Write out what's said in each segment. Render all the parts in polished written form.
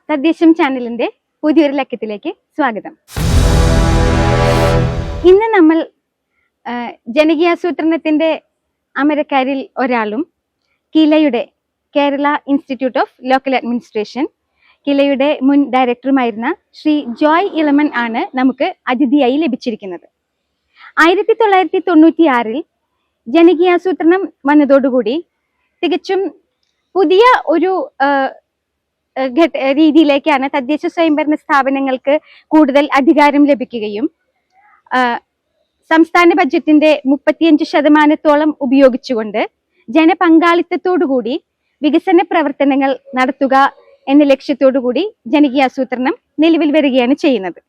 തദ്ദേശം ചാനലിന്റെ പുതിയൊരു ലക്കത്തിലേക്ക് സ്വാഗതം. ഇന്ന് നമ്മൾ ജനകീയാസൂത്രണത്തിന്റെ അമരക്കാരിൽ ഒരാളും കിലയുടെ Kerala institute of local administration കിലയുടെ മുൻ ഡയറക്ടറുമായിരുന്ന ശ്രീ ജോയ് ഇളമൺ ആണ് നമുക്ക് അതിഥിയായി ലഭിച്ചിരിക്കുന്നത്. 1996 ജനകീയാസൂത്രണം വന്നതോടുകൂടി തികച്ചും പുതിയ ഒരു രീതിയിലേക്കാണ് തദ്ദേശ സ്വയംഭരണ സ്ഥാപനങ്ങൾക്ക് കൂടുതൽ അധികാരം ലഭിക്കുകയും സംസ്ഥാന ബഡ്ജറ്റിന്റെ 35% ഉപയോഗിച്ചുകൊണ്ട് ജനപങ്കാളിത്തത്തോടുകൂടി വികസന പ്രവർത്തനങ്ങൾ നടത്തുക എന്ന ലക്ഷ്യത്തോടുകൂടി ജനകീയാസൂത്രണം നിലവിൽ വരികയാണ് ചെയ്യുന്നത്.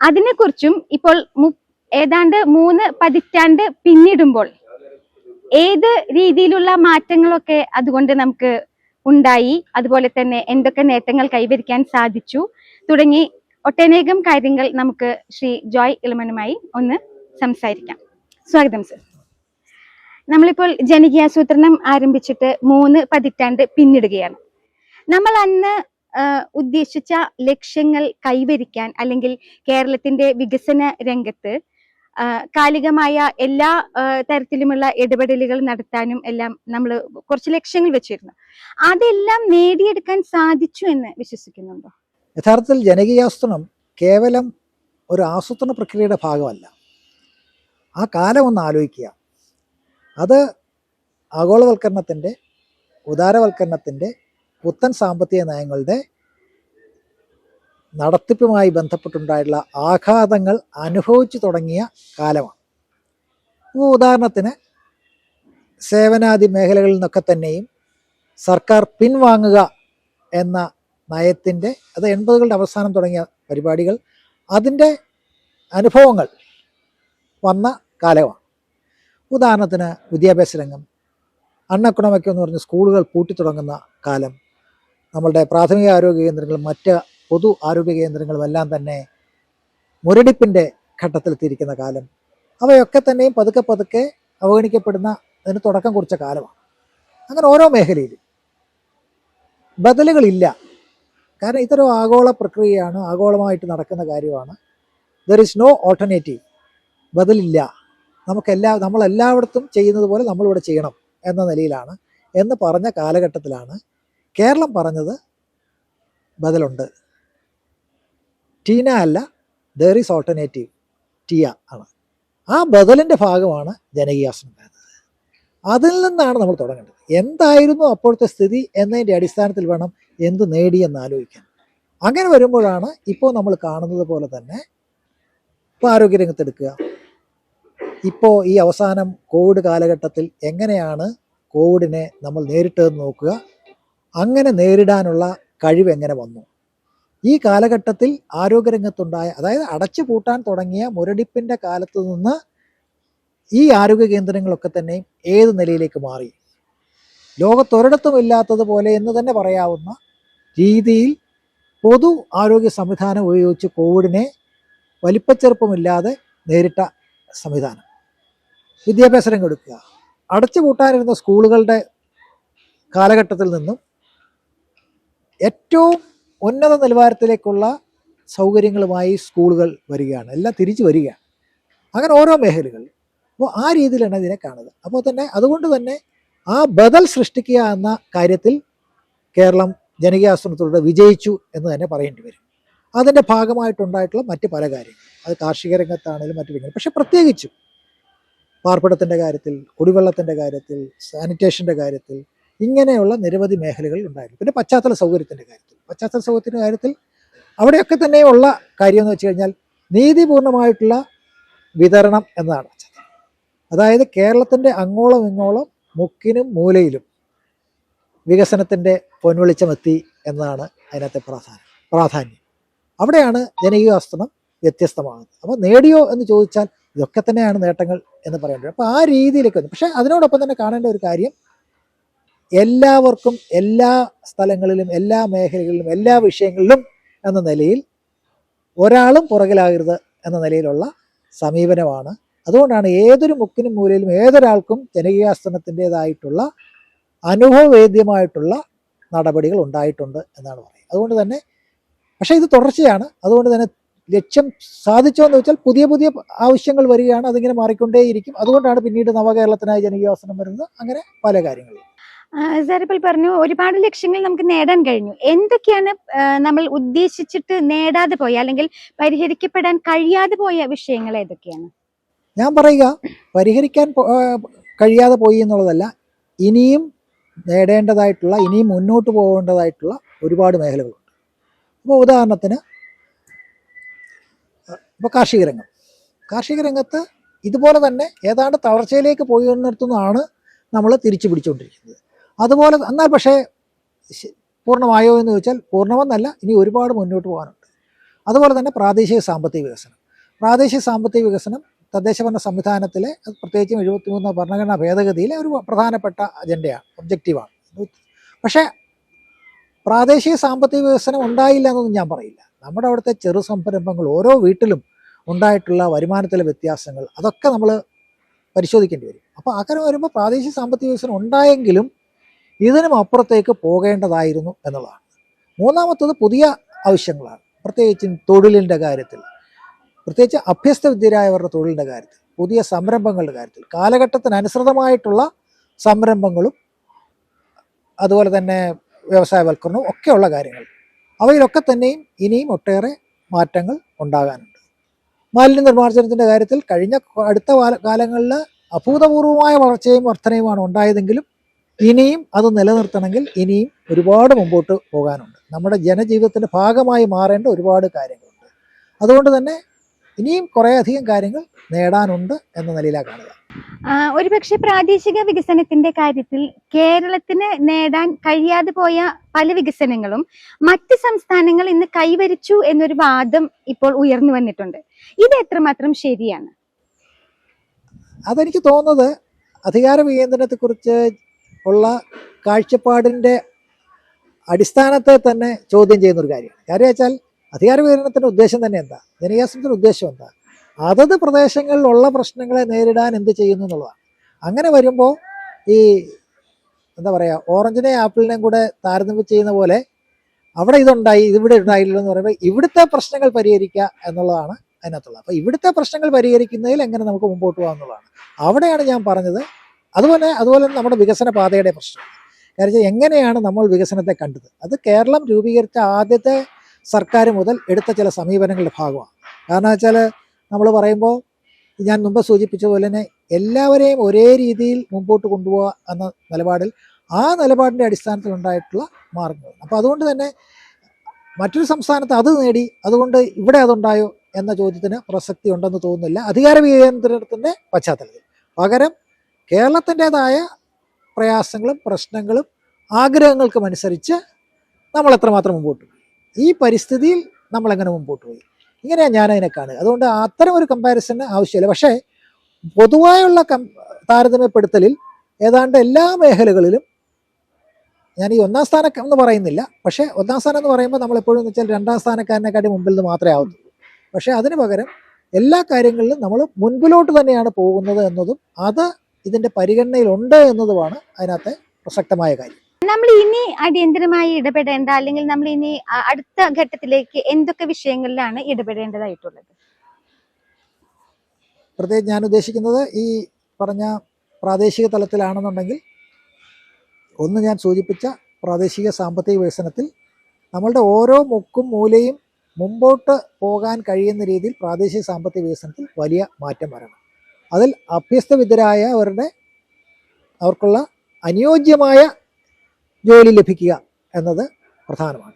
അതിനെക്കുറിച്ചും ഇപ്പോൾ ഏതാണ്ട് 3 പതിറ്റാണ്ട് പിന്നിടുമ്പോൾ ഏത് രീതിയിലുള്ള മാറ്റങ്ങളൊക്കെ അതുകൊണ്ട് നമുക്ക് ഉണ്ടായി, അതുപോലെ തന്നെ എന്തൊക്കെ നേട്ടങ്ങൾ കൈവരിക്കാൻ സാധിച്ചു തുടങ്ങി ഒട്ടനേകം കാര്യങ്ങൾ നമുക്ക് ശ്രീ ജോയ് ഇളമണുമായി ഒന്ന് സംസാരിക്കാം. സ്വാഗതം സർ. നമ്മളിപ്പോൾ ജനകീയാസൂത്രണം ആരംഭിച്ചിട്ട് 3 പതിറ്റാണ്ട് പിന്നിടുകയാണ്. നമ്മൾ അന്ന് ഉദ്ദേശിച്ച ലക്ഷ്യങ്ങൾ കൈവരിക്കാൻ അല്ലെങ്കിൽ കേരളത്തിന്റെ വികസന രംഗത്ത് കാലികമായ എല്ലാ തരത്തിലുമുള്ള ഇടപെടലുകൾ നടത്താനും എല്ലാം നമ്മൾ കുറച്ച് ലക്ഷ്യങ്ങൾ വെച്ചിരുന്നു. അതെല്ലാം നേടിയെടുക്കാൻ സാധിച്ചു എന്ന് വിശ്വസിക്കുന്നുണ്ടോ? യഥാർത്ഥത്തിൽ ജനകീയാസൂത്രണം കേവലം ഒരു ആസൂത്രണ പ്രക്രിയയുടെ ഭാഗമല്ല. ആ കാലം ഒന്ന് ആലോചിക്കുക. അത് ആഗോളവൽക്കരണത്തിൻ്റെ, ഉദാരവൽക്കരണത്തിൻ്റെ, പുത്തൻ സാമ്പത്തിക നയങ്ങളുടെ നടത്തിപ്പുമായി ബന്ധപ്പെട്ടുണ്ടായിട്ടുള്ള ആഘാതങ്ങൾ അനുഭവിച്ചു തുടങ്ങിയ കാലമാണ്. ഉദാഹരണത്തിന് സേവനാദി മേഖലകളിൽ നിന്നൊക്കെ തന്നെയും സർക്കാർ പിൻവാങ്ങുക എന്ന നയത്തിൻ്റെ, അത് 80കളുടെ അവസാനം തുടങ്ങിയ പരിപാടികൾ, അതിൻ്റെ അനുഭവങ്ങൾ വന്ന കാലമാണ്. ഉദാഹരണത്തിന് വിദ്യാഭ്യാസ രംഗം, അൺഎക്കണോമിക് എന്ന് പറഞ്ഞ സ്കൂളുകൾ പൂട്ടിത്തുടങ്ങുന്ന കാലം, നമ്മളുടെ പ്രാഥമിക ആരോഗ്യ കേന്ദ്രങ്ങളും മറ്റ് പൊതു ആരോഗ്യ കേന്ദ്രങ്ങളുമെല്ലാം തന്നെ മുരടിപ്പിൻ്റെ ഘട്ടത്തിലെത്തിയിരിക്കുന്ന കാലം, അവയൊക്കെ തന്നെയും പതുക്കെ പതുക്കെ അവഗണിക്കപ്പെടുന്ന അതിന് തുടക്കം കുറിച്ച കാലമാണ്. അങ്ങനെ ഓരോ മേഖലയിലും ബദലുകളില്ല. കാരണം ഇത്തരം ആഗോള പ്രക്രിയയാണ്, ആഗോളമായിട്ട് നടക്കുന്ന കാര്യമാണ്. There is no alternative. ബദലില്ല. നമ്മളെല്ലായിടത്തും ചെയ്യുന്നത് പോലെ നമ്മളിവിടെ ചെയ്യണം എന്ന നിലയിലാണ് എന്ന് പറഞ്ഞ കാലഘട്ടത്തിലാണ് കേരളം പറഞ്ഞത് ബദലുണ്ട്. ടീന അല്ല, ദർ ഈസ് ഓൾട്ടർനേറ്റീവ്, ടിയ ആണ്. ആ ബദലിൻ്റെ ഭാഗമാണ് ജനകീയാസൂത്രണം വരുന്നത്. അതിൽ നിന്നാണ് നമ്മൾ തുടങ്ങേണ്ടത്. എന്തായിരുന്നു അപ്പോഴത്തെ സ്ഥിതി എന്നതിൻ്റെ അടിസ്ഥാനത്തിൽ വേണം എന്ത് നേടിയെന്ന് ആലോചിക്കാൻ. അങ്ങനെ വരുമ്പോഴാണ് ഇപ്പോൾ നമ്മൾ കാണുന്നത് പോലെ തന്നെ ഇപ്പോൾ ആരോഗ്യരംഗത്തെടുക്കുക. ഇപ്പോൾ ഈ അവസാനം കോവിഡ് കാലഘട്ടത്തിൽ എങ്ങനെയാണ് കോവിഡിനെ നമ്മൾ നേരിട്ടതെന്ന് നോക്കുക. അങ്ങനെ നേരിടാനുള്ള കഴിവ് എങ്ങനെ വന്നു? ഈ കാലഘട്ടത്തിൽ ആരോഗ്യരംഗത്തുണ്ടായ, അതായത് അടച്ചു പൂട്ടാൻ തുടങ്ങിയ മുരടിപ്പിൻ്റെ കാലത്ത് നിന്ന് ഈ ആരോഗ്യ കേന്ദ്രങ്ങളൊക്കെ തന്നെയും ഏത് നിലയിലേക്ക് മാറി? ലോകത്തൊരിടത്തും ഇല്ലാത്തതുപോലെ എന്ന് തന്നെ പറയാവുന്ന രീതിയിൽ പൊതു ആരോഗ്യ സംവിധാനം ഉപയോഗിച്ച് കോവിഡിനെ വലിപ്പച്ചെറുപ്പമില്ലാതെ നേരിട്ട സംവിധാനം. വിദ്യാഭ്യാസ രംഗം എടുക്കുക. അടച്ചു പൂട്ടാനിരുന്ന സ്കൂളുകളുടെ കാലഘട്ടത്തിൽ നിന്നും ഏറ്റവും ഉന്നത നിലവാരത്തിലേക്കുള്ള സൗകര്യങ്ങളുമായി സ്കൂളുകൾ വരികയാണ്, എല്ലാം തിരിച്ചു വരികയാണ്. അങ്ങനെ ഓരോ മേഖലകൾ. അപ്പോൾ ആ രീതിയിലാണ് ഇതിനെ കാണുന്നത്. അപ്പോൾ തന്നെ അതുകൊണ്ട് തന്നെ ആ ബദൽ സൃഷ്ടിക്കുക എന്ന കാര്യത്തിൽ കേരളം ജനകീയാസൂത്രണത്തിലൂടെ വിജയിച്ചു എന്ന് തന്നെ പറയേണ്ടി വരും. അതിൻ്റെ ഭാഗമായിട്ടുണ്ടായിട്ടുള്ള മറ്റ് പല കാര്യങ്ങൾ, അത് കാർഷിക രംഗത്താണെങ്കിലും മറ്റു രംഗങ്ങൾ, പക്ഷെ പ്രത്യേകിച്ചും പാർപ്പിടത്തിൻ്റെ കാര്യത്തിൽ, കുടിവെള്ളത്തിൻ്റെ കാര്യത്തിൽ, സാനിറ്റേഷൻ്റെ കാര്യത്തിൽ, ഇങ്ങനെയുള്ള നിരവധി മേഖലകൾ ഉണ്ടായിരുന്നു. പിന്നെ പശ്ചാത്തല സൗകര്യത്തിൻ്റെ കാര്യത്തിൽ അവിടെയൊക്കെ തന്നെയുള്ള കാര്യം എന്ന് വെച്ച് കഴിഞ്ഞാൽ നീതിപൂർണമായിട്ടുള്ള വിതരണം എന്നതാണ്. അതായത് കേരളത്തിൻ്റെ അങ്ങോളം ഇങ്ങോളം മുക്കിനും മൂലയിലും വികസനത്തിൻ്റെ പൊൻവെളിച്ചമെത്തി എന്നതാണ് അതിനകത്തെ പ്രാധാന്യം. അവിടെയാണ് ജനകീയാസൂത്രണം വ്യത്യസ്തമാകുന്നത്. അപ്പോൾ നേടിയോ എന്ന് ചോദിച്ചാൽ ഇതൊക്കെ തന്നെയാണ് നേട്ടങ്ങൾ എന്ന് പറയേണ്ടത്. അപ്പോൾ ആ രീതിയിലേക്ക് വന്നു. പക്ഷേ അതിനോടൊപ്പം തന്നെ കാണേണ്ട ഒരു കാര്യം, എല്ലാവർക്കും എല്ലാ സ്ഥലങ്ങളിലും എല്ലാ മേഖലകളിലും എല്ലാ വിഷയങ്ങളിലും എന്ന നിലയിൽ ഒരാളും പുറകിലാകരുത് എന്ന നിലയിലുള്ള സമീപനമാണ്. അതുകൊണ്ടാണ് ഏതൊരു മുക്കിനും മൂലയിലും ഏതൊരാൾക്കും ജനകീയാസൂത്രണത്തിൻ്റെതായിട്ടുള്ള അനുഭവവേദ്യമായിട്ടുള്ള നടപടികൾ ഉണ്ടായിട്ടുണ്ട് എന്നാണ് പറയുന്നത്. അതുകൊണ്ട് തന്നെ പക്ഷേ ഇത് തുടർച്ചയാണ്. അതുകൊണ്ട് തന്നെ ലക്ഷ്യം സാധിച്ചോ എന്ന് വെച്ചാൽ പുതിയ പുതിയ ആവശ്യങ്ങൾ വരികയാണ്, അതിങ്ങനെ മാറിക്കൊണ്ടേയിരിക്കും. അതുകൊണ്ടാണ് പിന്നീട് നവകേരളത്തിനായി ജനകീയാസനം വരുന്നത്. അങ്ങനെ പല കാര്യങ്ങളും. സാർ ഇപ്പോൾ പറഞ്ഞു ഒരുപാട് ലക്ഷ്യങ്ങൾ നമുക്ക് നേടാൻ കഴിഞ്ഞു. എന്തൊക്കെയാണ് നമ്മൾ ഉദ്ദേശിച്ചിട്ട് നേടാതെ പോയ അല്ലെങ്കിൽ പരിഹരിക്കപ്പെടാൻ കഴിയാതെ പോയ വിഷയങ്ങൾ ഏതൊക്കെയാണ്? ഞാൻ പറയുക, പരിഹരിക്കാൻ കഴിയാതെ പോയി എന്നുള്ളതല്ല, ഇനിയും നേടേണ്ടതായിട്ടുള്ള, ഇനിയും മുന്നോട്ട് പോകേണ്ടതായിട്ടുള്ള ഒരുപാട് മേഖലകളുണ്ട്. ഇപ്പോൾ ഉദാഹരണത്തിന് ഇപ്പോൾ കാർഷിക രംഗത്ത് ഇതുപോലെ തന്നെ ഏതാണ്ട് തളർച്ചയിലേക്ക് പോയിരുന്നിടത്തുനിന്നാണ് നമ്മൾ തിരിച്ചു പിടിച്ചുകൊണ്ടിരിക്കുന്നത്. അതുപോലെ എന്നാൽ പക്ഷേ പൂർണ്ണമായോ എന്ന് ചോദിച്ചാൽ പൂർണ്ണമെന്നല്ല, ഇനി ഒരുപാട് മുന്നോട്ട് പോകാനുണ്ട്. അതുപോലെ തന്നെ പ്രാദേശിക സാമ്പത്തിക വികസനം തദ്ദേശഭരണ സംവിധാനത്തിലെ, പ്രത്യേകിച്ചും 73 ഭരണഘടനാ ഭേദഗതിയിലെ ഒരു പ്രധാനപ്പെട്ട അജണ്ടയാണ്, ഒബ്ജക്റ്റീവാണ്. പക്ഷേ പ്രാദേശിക സാമ്പത്തിക വികസനം ഉണ്ടായില്ല എന്നൊന്നും ഞാൻ പറയില്ല. നമ്മുടെ അവിടുത്തെ ചെറു സംരംഭങ്ങൾ, ഓരോ വീട്ടിലും ഉണ്ടായിട്ടുള്ള വരുമാനത്തിലെ വ്യത്യാസങ്ങൾ, അതൊക്കെ നമ്മൾ പരിശോധിക്കേണ്ടി വരും. അപ്പോൾ അങ്ങനെ വരുമ്പോൾ പ്രാദേശിക സാമ്പത്തിക വികസനം ഉണ്ടായെങ്കിലും ഇതിനും അപ്പുറത്തേക്ക് പോകേണ്ടതായിരുന്നു എന്നുള്ളതാണ്. മൂന്നാമത്തത് പുതിയ ആവശ്യങ്ങളാണ്, പ്രത്യേകിച്ചും തൊഴിലിൻ്റെ കാര്യത്തിൽ, പ്രത്യേകിച്ച് അഭ്യസ്തവിദ്യരായവരുടെ തൊഴിലിൻ്റെ കാര്യത്തിൽ, പുതിയ സംരംഭങ്ങളുടെ കാര്യത്തിൽ, കാലഘട്ടത്തിനനുസൃതമായിട്ടുള്ള സംരംഭങ്ങളും അതുപോലെ തന്നെ വ്യവസായവൽക്കരണവും ഒക്കെയുള്ള കാര്യങ്ങൾ, അവയിലൊക്കെ തന്നെയും ഇനിയും ഒട്ടേറെ മാറ്റങ്ങൾ ഉണ്ടാകാനുണ്ട്. മാലിന്യ നിർമ്മാർജ്ജനത്തിൻ്റെ കാര്യത്തിൽ അടുത്ത കാലങ്ങളിൽ അഭൂതപൂർവമായ വളർച്ചയും വർധനയുമാണ് ഉണ്ടായതെങ്കിലും ഇനിയും അത് നിലനിർത്തണമെങ്കിൽ ഇനിയും ഒരുപാട് മുമ്പോട്ട് പോകാനുണ്ട്. നമ്മുടെ ജനജീവിതത്തിൻ്റെ ഭാഗമായി മാറേണ്ട ഒരുപാട് കാര്യങ്ങളുണ്ട്. അതുകൊണ്ട് തന്നെ ഇനിയും കുറേയധികം കാര്യങ്ങൾ നേടാനുണ്ട് എന്ന നിലയിലാണ് കാണുക. ഒരുപക്ഷെ പ്രാദേശിക വികസനത്തിന്റെ കാര്യത്തിൽ കേരളത്തിന് നേടാൻ കഴിയാതെ പോയ പല വികസനങ്ങളും മറ്റ് സംസ്ഥാനങ്ങൾ ഇന്ന് കൈവരിച്ചു എന്നൊരു വാദം ഇപ്പോൾ ഉയർന്നു വന്നിട്ടുണ്ട്. ഇത് എത്രമാത്രം ശരിയാണ്? അതെനിക്ക് തോന്നുന്നത് അധികാര വികേന്ദ്രണത്തെക്കുറിച്ച് ഉള്ള കാഴ്ചപ്പാടിൻ്റെ അടിസ്ഥാനത്തെ തന്നെ ചോദ്യം ചെയ്യുന്നൊരു കാര്യമാണ്. കാര്യം വെച്ചാൽ അധികാര വികേന്ദ്രണത്തിൻ്റെ ഉദ്ദേശം തന്നെ എന്താ, ജനകീയാസനത്തിൻ്റെ ഉദ്ദേശം എന്താ, അതത് പ്രദേശങ്ങളിലുള്ള പ്രശ്നങ്ങളെ നേരിടാൻ എന്ത് ചെയ്യുന്നു എന്നുള്ളതാണ്. അങ്ങനെ വരുമ്പോൾ ഈ എന്താ പറയുക, ഓറഞ്ചിനെയും ആപ്പിളിനെയും കൂടെ താരതമ്യം ചെയ്യുന്ന പോലെ അവിടെ ഇതുണ്ടായി ഇതിവിടെ ഉണ്ടായില്ല എന്ന് പറയുമ്പോൾ ഇവിടുത്തെ പ്രശ്നങ്ങൾ പരിഹരിക്കുക എന്നുള്ളതാണ് അതിനകത്തുള്ളത്. അപ്പോൾ ഇവിടുത്തെ പ്രശ്നങ്ങൾ പരിഹരിക്കുന്നതിൽ എങ്ങനെ നമുക്ക് മുമ്പോട്ട് പോകാം എന്നുള്ളതാണ്. അവിടെയാണ് ഞാൻ പറഞ്ഞത്. അതുപോലെ നമ്മുടെ വികസന പാതയുടെ പ്രശ്നം. കാരണം എങ്ങനെയാണ് നമ്മൾ വികസനത്തെ കണ്ടത്, അത് കേരളം രൂപീകരിച്ച ആദ്യത്തെ സർക്കാർ മുതൽ എടുത്ത ചില സമീപനങ്ങളുടെ ഭാഗമാണ്. കാരണം വെച്ചാൽ നമ്മൾ പറയുമ്പോൾ ഞാൻ മുമ്പ് സൂചിപ്പിച്ചതുപോലെ തന്നെ എല്ലാവരെയും ഒരേ രീതിയിൽ മുമ്പോട്ട് കൊണ്ടുപോകുക എന്ന നിലപാടിൽ, ആ നിലപാടിൻ്റെ അടിസ്ഥാനത്തിൽ ഉണ്ടായിട്ടുള്ള മാർഗങ്ങൾ. അപ്പോൾ അതുകൊണ്ട് തന്നെ മറ്റൊരു സംസ്ഥാനത്ത് അത് നേടി അതുകൊണ്ട് ഇവിടെ അതുണ്ടായോ എന്ന ചോദ്യത്തിന് പ്രസക്തി ഉണ്ടെന്ന് തോന്നുന്നില്ല അധികാര വികേന്ദ്രണത്തിൻ്റെ പശ്ചാത്തലത്തിൽ. പകരം കേരളത്തിൻ്റെതായ പ്രയാസങ്ങളും പ്രശ്നങ്ങളും ആഗ്രഹങ്ങൾക്കും അനുസരിച്ച് നമ്മൾ എത്രമാത്രം മുമ്പോട്ട് പോയി, ഈ പരിസ്ഥിതിയിൽ നമ്മളെങ്ങനെ മുമ്പോട്ട് പോയി, ഇങ്ങനെയാണ് ഞാനതിനെ കാണുക. അതുകൊണ്ട് അത്തരം ഒരു കമ്പാരിസന് ആവശ്യമില്ല. പക്ഷേ പൊതുവായുള്ള താരതമ്യപ്പെടുത്തലിൽ ഏതാണ്ട് എല്ലാ മേഖലകളിലും ഞാൻ ഈ ഒന്നാം സ്ഥാനം എന്ന് പറയുന്നില്ല. പക്ഷേ ഒന്നാം സ്ഥാനം എന്ന് പറയുമ്പോൾ നമ്മളെപ്പോഴും എന്ന് വെച്ചാൽ രണ്ടാം സ്ഥാനക്കാരനെക്കാട്ടി മുമ്പിൽ നിന്ന് മാത്രമേ ആവുന്നുള്ളൂ. പക്ഷേ അതിന് പകരം എല്ലാ കാര്യങ്ങളിലും നമ്മൾ മുൻപിലോട്ട് തന്നെയാണ് പോകുന്നത് എന്നതും അത് ഇതിൻ്റെ പരിഗണനയിലുണ്ട് എന്നതുമാണ് അതിനകത്തെ പ്രസക്തമായ കാര്യം. നമ്മൾ ഇനി അടിയന്തരമായി ഇടപെടേണ്ട അല്ലെങ്കിൽ നമ്മൾ ഇനി അടുത്ത ഘട്ടത്തിലേക്ക് എന്തൊക്കെ വിഷയങ്ങളിലാണ് ഇടപെടേണ്ടതായിട്ടുള്ളത്? പ്രത്യേകിച്ച് ഞാൻ ഉദ്ദേശിക്കുന്നത് ഈ പറഞ്ഞ പ്രാദേശിക തലത്തിലാണെന്നുണ്ടെങ്കിൽ, ഒന്ന് ഞാൻ സൂചിപ്പിച്ച പ്രാദേശിക സാമ്പത്തിക വികസനത്തിൽ നമ്മളുടെ ഓരോ മുക്കും മൂലയും മുമ്പോട്ട് പോകാൻ കഴിയുന്ന രീതിയിൽ പ്രാദേശിക സാമ്പത്തിക വികസനത്തിൽ വലിയ മാറ്റം വരണം. അതിൽ അവർക്കുള്ള അനുയോജ്യമായ ജോലി ലഭിക്കുക എന്നത് പ്രധാനമാണ്.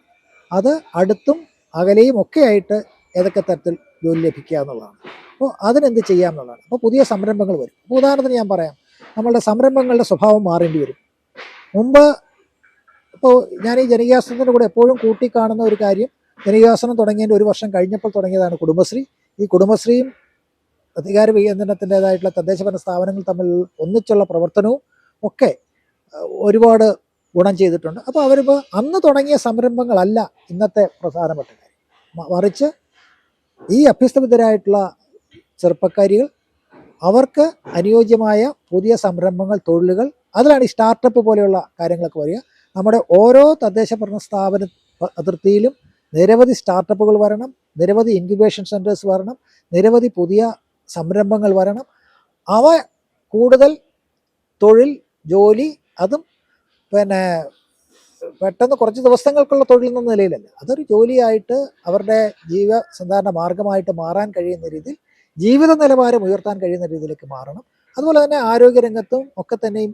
അത് അടുത്തും അകലെയും ഒക്കെ ആയിട്ട് ഏതൊക്കെ തരത്തിൽ ജോലി ലഭിക്കുക എന്നുള്ളതാണ്. അപ്പോൾ അതിനെന്ത് ചെയ്യാം എന്നുള്ളതാണ്. അപ്പോൾ പുതിയ സംരംഭങ്ങൾ വരും. അപ്പോൾ ഉദാഹരണത്തിന് ഞാൻ പറയാം, നമ്മളുടെ സംരംഭങ്ങളുടെ സ്വഭാവം മാറേണ്ടി വരും. മുമ്പ് ഇപ്പോൾ ഞാൻ ഈ ജനകീയാസനത്തിൻ്റെ കൂടെ എപ്പോഴും കൂട്ടിക്കാണുന്ന ഒരു കാര്യം, ജനകീയാസനം തുടങ്ങിയതിൻ്റെ 1 വർഷം കഴിഞ്ഞപ്പോൾ തുടങ്ങിയതാണ് കുടുംബശ്രീ. ഈ കുടുംബശ്രീയും അധികാര വികേന്ദ്രണത്തിൻ്റെതായിട്ടുള്ള തദ്ദേശഭരണ സ്ഥാപനങ്ങൾ തമ്മിൽ ഒന്നിച്ചുള്ള പ്രവർത്തനവും ഒക്കെ ഒരുപാട് ഗുണം ചെയ്തിട്ടുണ്ട്. അപ്പോൾ അവരിപ്പോൾ അന്ന് തുടങ്ങിയ സംരംഭങ്ങളല്ല ഇന്നത്തെ പ്രധാനപ്പെട്ട കാര്യം, മറിച്ച് ഈ അഭ്യസ്തവിദ്യരായിട്ടുള്ള ചെറുപ്പക്കാരികൾ, അവർക്ക് അനുയോജ്യമായ പുതിയ സംരംഭങ്ങൾ, തൊഴിലുകൾ, അതിലാണ് ഈ സ്റ്റാർട്ടപ്പ് പോലെയുള്ള കാര്യങ്ങളൊക്കെ വരിക. നമ്മുടെ ഓരോ തദ്ദേശ ഭരണ അതിർത്തിയിലും നിരവധി സ്റ്റാർട്ടപ്പുകൾ വരണം, നിരവധി ഇൻക്യുബേഷൻ സെൻറ്റേഴ്സ് വരണം, നിരവധി പുതിയ സംരംഭങ്ങൾ വരണം. അവ കൂടുതൽ തൊഴിൽ, ജോലി, അതും പിന്നെ പെട്ടെന്ന് കുറച്ച് ദിവസങ്ങൾക്കുള്ള തൊഴിൽ എന്ന നിലയിലല്ല, അതൊരു ജോലിയായിട്ട് അവരുടെ സന്ധാരണ മാർഗമായിട്ട് മാറാൻ കഴിയുന്ന രീതിയിൽ, ജീവിത നിലവാരം ഉയർത്താൻ കഴിയുന്ന രീതിയിലേക്ക് മാറണം. അതുപോലെ തന്നെ ആരോഗ്യരംഗത്തും ഒക്കെ തന്നെയും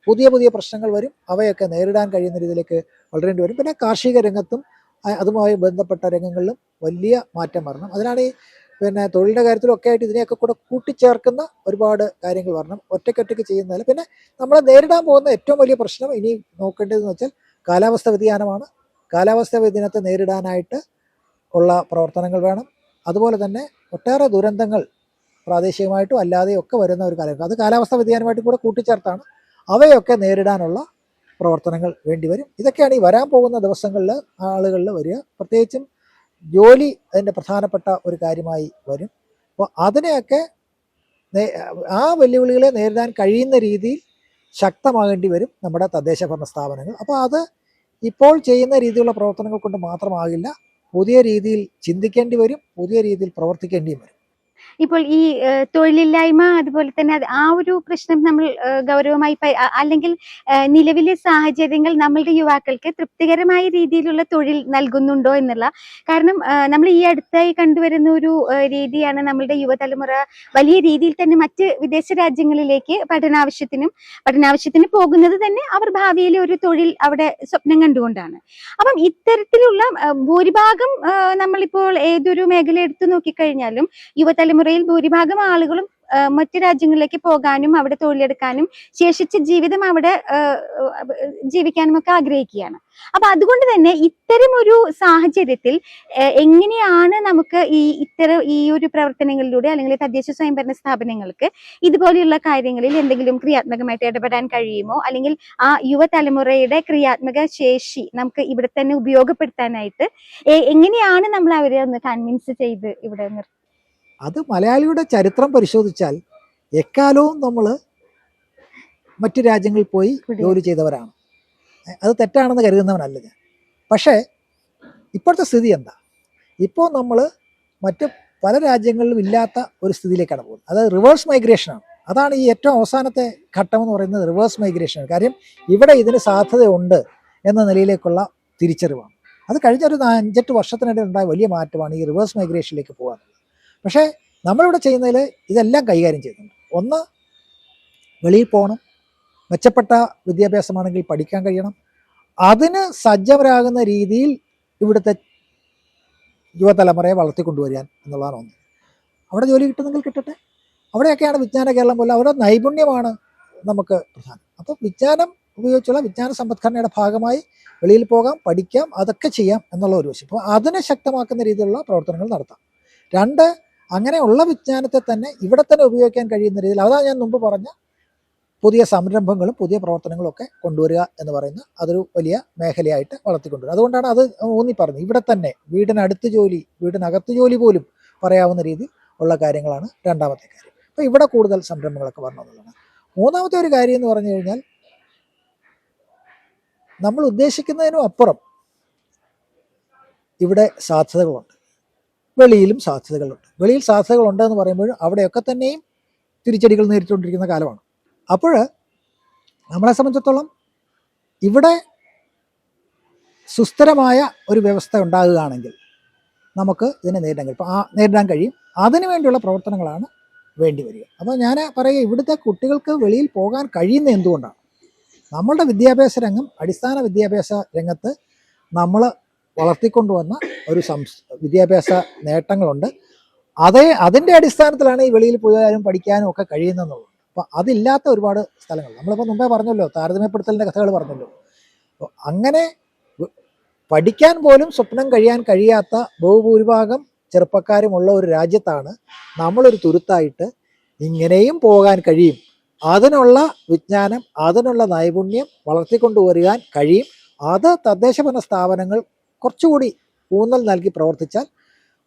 പുതിയ പുതിയ പ്രശ്നങ്ങൾ വരും, അവയൊക്കെ നേരിടാൻ കഴിയുന്ന രീതിയിലേക്ക് വളരേണ്ടി വരും. പിന്നെ കാർഷിക രംഗത്തും അതുമായി ബന്ധപ്പെട്ട രംഗങ്ങളിലും വലിയ മാറ്റം വരണം. അതിനാണ് ഈ തൊഴിലിൻ്റെ കാര്യത്തിലൊക്കെ ആയിട്ട് ഇതിനെയൊക്കെ കൂടെ കൂട്ടിച്ചേർക്കുന്ന ഒരുപാട് കാര്യങ്ങൾ വരണം. ഒറ്റയ്ക്കൊറ്റയ്ക്ക് ചെയ്യുന്നതല്ല. പിന്നെ നമ്മൾ നേരിടാൻ പോകുന്ന ഏറ്റവും വലിയ പ്രശ്നം ഇനി നോക്കേണ്ടതെന്ന് വെച്ചാൽ കാലാവസ്ഥ വ്യതിയാനമാണ്. കാലാവസ്ഥ വ്യതിയാനത്തെ നേരിടാനായിട്ട് ഉള്ള പ്രവർത്തനങ്ങൾ വേണം. അതുപോലെ തന്നെ ഒട്ടേറെ ദുരന്തങ്ങൾ പ്രാദേശികമായിട്ടും അല്ലാതെയും ഒക്കെ വരുന്ന ഒരു കാലം, അത് കാലാവസ്ഥ വ്യതിയാനമായിട്ട് കൂടെ കൂട്ടിച്ചേർത്താണ്. അവയൊക്കെ നേരിടാനുള്ള പ്രവർത്തനങ്ങൾ വേണ്ടിവരും. ഇതൊക്കെയാണ് ഈ വരാൻ പോകുന്ന ദിവസങ്ങളിൽ ആളുകളിൽ വരിക. പ്രത്യേകിച്ചും ജോലി അതിൻ്റെ പ്രധാനപ്പെട്ട ഒരു കാര്യമായി വരും. അപ്പോൾ അതിനെയൊക്കെ ആ വെല്ലുവിളികളെ നേരിടാൻ കഴിയുന്ന രീതിയിൽ ശക്തമാകേണ്ടി വരും നമ്മുടെ തദ്ദേശ ഭരണ സ്ഥാപനങ്ങൾ. അപ്പോൾ അത് ഇപ്പോൾ ചെയ്യുന്ന രീതിയിലുള്ള പ്രവർത്തനങ്ങൾ കൊണ്ട് മാത്രമാകില്ല, പുതിയ രീതിയിൽ ചിന്തിക്കേണ്ടി വരും, പുതിയ രീതിയിൽ പ്രവർത്തിക്കേണ്ടിയും വരും. ഇപ്പോൾ ഈ തൊഴിലില്ലായ്മ, അതുപോലെ തന്നെ ആ ഒരു പ്രശ്നം നമ്മൾ ഗൗരവമായി അല്ലെങ്കിൽ നിലവിലെ സാഹചര്യങ്ങൾ നമ്മളുടെ യുവാക്കൾക്ക് തൃപ്തികരമായ രീതിയിലുള്ള തൊഴിൽ നൽകുന്നുണ്ടോ എന്നുള്ള, കാരണം നമ്മൾ ഈ അടുത്തായി കണ്ടുവരുന്ന ഒരു രീതിയാണ് നമ്മളുടെ യുവതലമുറ വലിയ രീതിയിൽ തന്നെ മറ്റ് വിദേശ രാജ്യങ്ങളിലേക്ക് പഠനാവശ്യത്തിന് പോകുന്നത് തന്നെ അവർ ഭാവിയിലെ ഒരു തൊഴിൽ അവിടെ സ്വപ്നം കണ്ടുകൊണ്ടാണ്. അപ്പം ഇത്തരത്തിലുള്ള ഭൂരിഭാഗം നമ്മളിപ്പോൾ ഏതൊരു മേഖല എടുത്തു നോക്കിക്കഴിഞ്ഞാലും യുവതലമുറയിൽ ഭൂരിഭാഗം ആളുകളും മറ്റു രാജ്യങ്ങളിലേക്ക് പോകാനും അവിടെ തൊഴിലെടുക്കാനും ശേഷിച്ച ജീവിതം അവിടെ ജീവിക്കാനും ഒക്കെ ആഗ്രഹിക്കുകയാണ്. അപ്പൊ അതുകൊണ്ട് തന്നെ ഇത്തരം ഒരു സാഹചര്യത്തിൽ എങ്ങനെയാണ് നമുക്ക് ഈ ഒരു പ്രവർത്തനങ്ങളിലൂടെ അല്ലെങ്കിൽ തദ്ദേശ സ്വയംഭരണ സ്ഥാപനങ്ങൾക്ക് ഇതുപോലെയുള്ള കാര്യങ്ങളിൽ എന്തെങ്കിലും ക്രിയാത്മകമായിട്ട് ഇടപെടാൻ കഴിയുമോ, അല്ലെങ്കിൽ ആ യുവതലമുറയുടെ ക്രിയാത്മക ശേഷി നമുക്ക് ഇവിടെ തന്നെ ഉപയോഗപ്പെടുത്താനായിട്ട് എങ്ങനെയാണ് നമ്മൾ അവരെ ഒന്ന് കൺവിൻസ് ചെയ്ത് ഇവിടെ അത് മലയാളിയുടെ ചരിത്രം പരിശോധിച്ചാൽ എക്കാലവും നമ്മൾ മറ്റു രാജ്യങ്ങളിൽ പോയി ജോലി ചെയ്തവരാണ്. അത് തെറ്റാണെന്ന് കരുതുന്നവനല്ല ഞാൻ. പക്ഷേ ഇപ്പോഴത്തെ സ്ഥിതി എന്താ? ഇപ്പോൾ നമ്മൾ മറ്റ് പല രാജ്യങ്ങളിലും ഇല്ലാത്ത ഒരു സ്ഥിതിയിലേക്കാണ് പോകുന്നത്. അത് റിവേഴ്സ് മൈഗ്രേഷനാണ്. അതാണ് ഈ ഏറ്റവും അവസാനത്തെ ഘട്ടമെന്ന് പറയുന്നത്, റിവേഴ്സ് മൈഗ്രേഷനാണ്. കാര്യം ഇവിടെ ഇതിന് സാധ്യതയുണ്ട് എന്ന നിലയിലേക്കുള്ള തിരിച്ചറിവാണ്. അത് കഴിഞ്ഞ ഒരു 5-8 വർഷത്തിനിടെ ഉണ്ടായ വലിയ മാറ്റമാണ് ഈ റിവേഴ്സ് മൈഗ്രേഷനിലേക്ക് പോകാനുള്ളത്. പക്ഷേ നമ്മളിവിടെ ചെയ്യുന്നതിൽ ഇതെല്ലാം കൈകാര്യം ചെയ്യുന്നുണ്ട്. ഒന്ന്, വെളിയിൽ പോകണം, മെച്ചപ്പെട്ട വിദ്യാഭ്യാസമാണെങ്കിൽ പഠിക്കാൻ കഴിയണം, അതിന് സജ്ജരാകുന്ന രീതിയിൽ ഇവിടുത്തെ യുവതലമുറയെ വളർത്തിക്കൊണ്ടുവരിക എന്നുള്ളതാണ് ഒന്ന്. അവിടെ ജോലി കിട്ടുന്നെങ്കിൽ കിട്ടട്ടെ. അവിടെയൊക്കെയാണ് വിജ്ഞാന കേരളം പോലെ അവരുടെ നൈപുണ്യമാണ് നമുക്ക് പ്രധാനം. അപ്പോൾ വിജ്ഞാനം ഉപയോഗിച്ചുള്ള വിജ്ഞാന സമ്പദ്ഘടനയുടെ ഭാഗമായി വെളിയിൽ പോകാം, പഠിക്കാം, അതൊക്കെ ചെയ്യാം എന്നുള്ള ഒരു വശം. അപ്പോൾ അതിനെ ശക്തമാക്കുന്ന രീതിയിലുള്ള പ്രവർത്തനങ്ങൾ നടത്താം. 2, അങ്ങനെയുള്ള വിജ്ഞാനത്തെ തന്നെ ഇവിടെ തന്നെ ഉപയോഗിക്കാൻ കഴിയുന്ന രീതിയിൽ, അതാണ് ഞാൻ മുമ്പ് പറഞ്ഞ പുതിയ സംരംഭങ്ങളും പുതിയ പ്രവർത്തനങ്ങളും ഒക്കെ കൊണ്ടുവരിക എന്ന് പറയുന്ന അതൊരു വലിയ മേഖലയായിട്ട് വളർത്തിക്കൊണ്ടുവരിക. അതുകൊണ്ടാണ് അത് ഊന്നി പറഞ്ഞത്. ഇവിടെ തന്നെ വീടിനടുത്ത് ജോലി, വീടിനകത്ത് ജോലി പോലും പറയാവുന്ന രീതിയിൽ ഉള്ള കാര്യങ്ങളാണ് രണ്ടാമത്തെ കാര്യം. അപ്പോൾ ഇവിടെ കൂടുതൽ സംരംഭങ്ങളൊക്കെ വരണമെന്നുള്ളതാണ്. മൂന്നാമത്തെ ഒരു കാര്യം എന്ന് പറഞ്ഞു കഴിഞ്ഞാൽ, നമ്മൾ ഉദ്ദേശിക്കുന്നതിനും അപ്പുറം ഇവിടെ സാധ്യതകളുണ്ട്, വെളിയിലും സാധ്യതകളുണ്ട്. വെളിയിൽ സാധ്യതകളുണ്ടെന്ന് പറയുമ്പോൾ അവിടെയൊക്കെ തന്നെയും തിരിച്ചടികൾ നേരിട്ടുകൊണ്ടിരിക്കുന്ന കാലമാണ്. അപ്പോൾ നമ്മളെ സംബന്ധിച്ചിടത്തോളം ഇവിടെ സുസ്ഥിരമായ ഒരു വ്യവസ്ഥ ഉണ്ടാകുകയാണെങ്കിൽ നമുക്ക് ഇതിനെ നേരിടാൻ കഴിയും. അതിനു വേണ്ടിയുള്ള പ്രവർത്തനങ്ങളാണ് വേണ്ടി വരിക. അപ്പോൾ ഞാൻ പറയുക, ഇവിടുത്തെ കുട്ടികൾക്ക് വെളിയിൽ പോകാൻ കഴിയുന്ന എന്തുകൊണ്ടാണ്? നമ്മളുടെ വിദ്യാഭ്യാസ രംഗം, അടിസ്ഥാന വിദ്യാഭ്യാസ രംഗത്ത് നമ്മൾ വളർത്തിക്കൊണ്ടുവന്ന ഒരു വിദ്യാഭ്യാസ നേട്ടങ്ങളുണ്ട്. അതിൻ്റെ അടിസ്ഥാനത്തിലാണ് ഈ വെളിയിൽ പോയാലും പഠിക്കാനും ഒക്കെ കഴിയുന്നതെന്നുള്ളത്. അപ്പോൾ അതില്ലാത്ത ഒരുപാട് സ്ഥലങ്ങൾ നമ്മളിപ്പോൾ മുമ്പേ പറഞ്ഞല്ലോ, താരതമ്യപ്പെടുത്തലിൻ്റെ കഥകൾ പറഞ്ഞല്ലോ. അപ്പോൾ അങ്ങനെ പഠിക്കാൻ പോലും സ്വപ്നം കഴിയാത്ത ബഹുഭൂരിഭാഗം ചെറുപ്പക്കാരുമുള്ള ഒരു രാജ്യത്താണ് നമ്മളൊരു തുരുത്തായിട്ട് ഇങ്ങനെയും പോകാൻ കഴിയും, അതിനുള്ള വിജ്ഞാനം, അതിനുള്ള നൈപുണ്യം വളർത്തിക്കൊണ്ടുവരാൻ കഴിയും, അത് തദ്ദേശഭരണ സ്ഥാപനങ്ങൾ കുറച്ചുകൂടി ഊന്നൽ നൽകി പ്രവർത്തിച്ചാൽ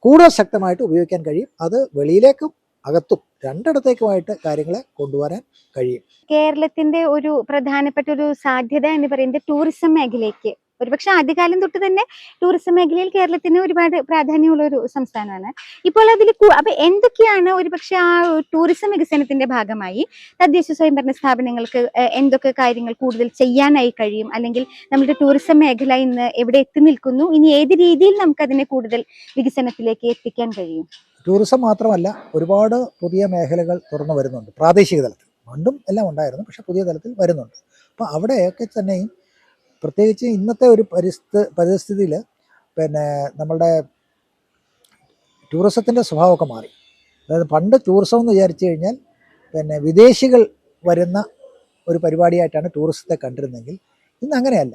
കൂടുതൽ ശക്തമായിട്ട് ഉപയോഗിക്കാൻ കഴിയും. അത് വെളിയിലേക്കും അകത്തും രണ്ടിടത്തേക്കുമായിട്ട് കാര്യങ്ങളെ കൊണ്ടുവരാൻ കഴിയും. കേരളത്തിന്റെ ഒരു പ്രധാനപ്പെട്ട ഒരു സാധ്യത എന്ന് പറയുന്നത് ടൂറിസം മേഖലയ്ക്ക് ഒരുപക്ഷെ ആദ്യകാലം തൊട്ട് തന്നെ ടൂറിസം മേഖലയിൽ കേരളത്തിന് ഒരുപാട് പ്രാധാന്യമുള്ള ഒരു സംസ്ഥാനമാണ്. ഇപ്പോൾ അതിൽ അപ്പൊ എന്തൊക്കെയാണ് ഒരുപക്ഷെ ആ ടൂറിസം വികസനത്തിന്റെ ഭാഗമായി തദ്ദേശ സ്വയംഭരണ സ്ഥാപനങ്ങൾക്ക് എന്തൊക്കെ കാര്യങ്ങൾ കൂടുതൽ ചെയ്യാനായി കഴിയും, അല്ലെങ്കിൽ നമ്മുടെ ടൂറിസം മേഖല ഇന്ന് എവിടെ എത്തി നിൽക്കുന്നു, ഇനി ഏത് രീതിയിൽ നമുക്ക് അതിനെ കൂടുതൽ വികസനത്തിലേക്ക് എത്തിക്കാൻ കഴിയും? ടൂറിസം മാത്രമല്ല, ഒരുപാട് പുതിയ മേഖലകൾ തുറന്നു വരുന്നുണ്ട് പ്രാദേശിക തലത്തിൽ. പണ്ടും എല്ലാം ഉണ്ടായിരുന്നു, പക്ഷെ പുതിയ തലത്തിൽ വരുന്നുണ്ട്. അപ്പോൾ അവിടെയൊക്കെ തന്നെയും പ്രത്യേകിച്ച് ഇന്നത്തെ ഒരു പരിസ്ഥിതിയിൽ പിന്നെ നമ്മളുടെ ടൂറിസത്തിൻ്റെ സ്വഭാവമൊക്കെ മാറി. അതായത് പണ്ട് ടൂറിസം എന്ന് വിചാരിച്ചു കഴിഞ്ഞാൽ പിന്നെ വിദേശികൾ വരുന്ന ഒരു പരിപാടിയായിട്ടാണ് ടൂറിസത്തെ കണ്ടിരുന്നെങ്കിൽ ഇന്ന് അങ്ങനെയല്ല.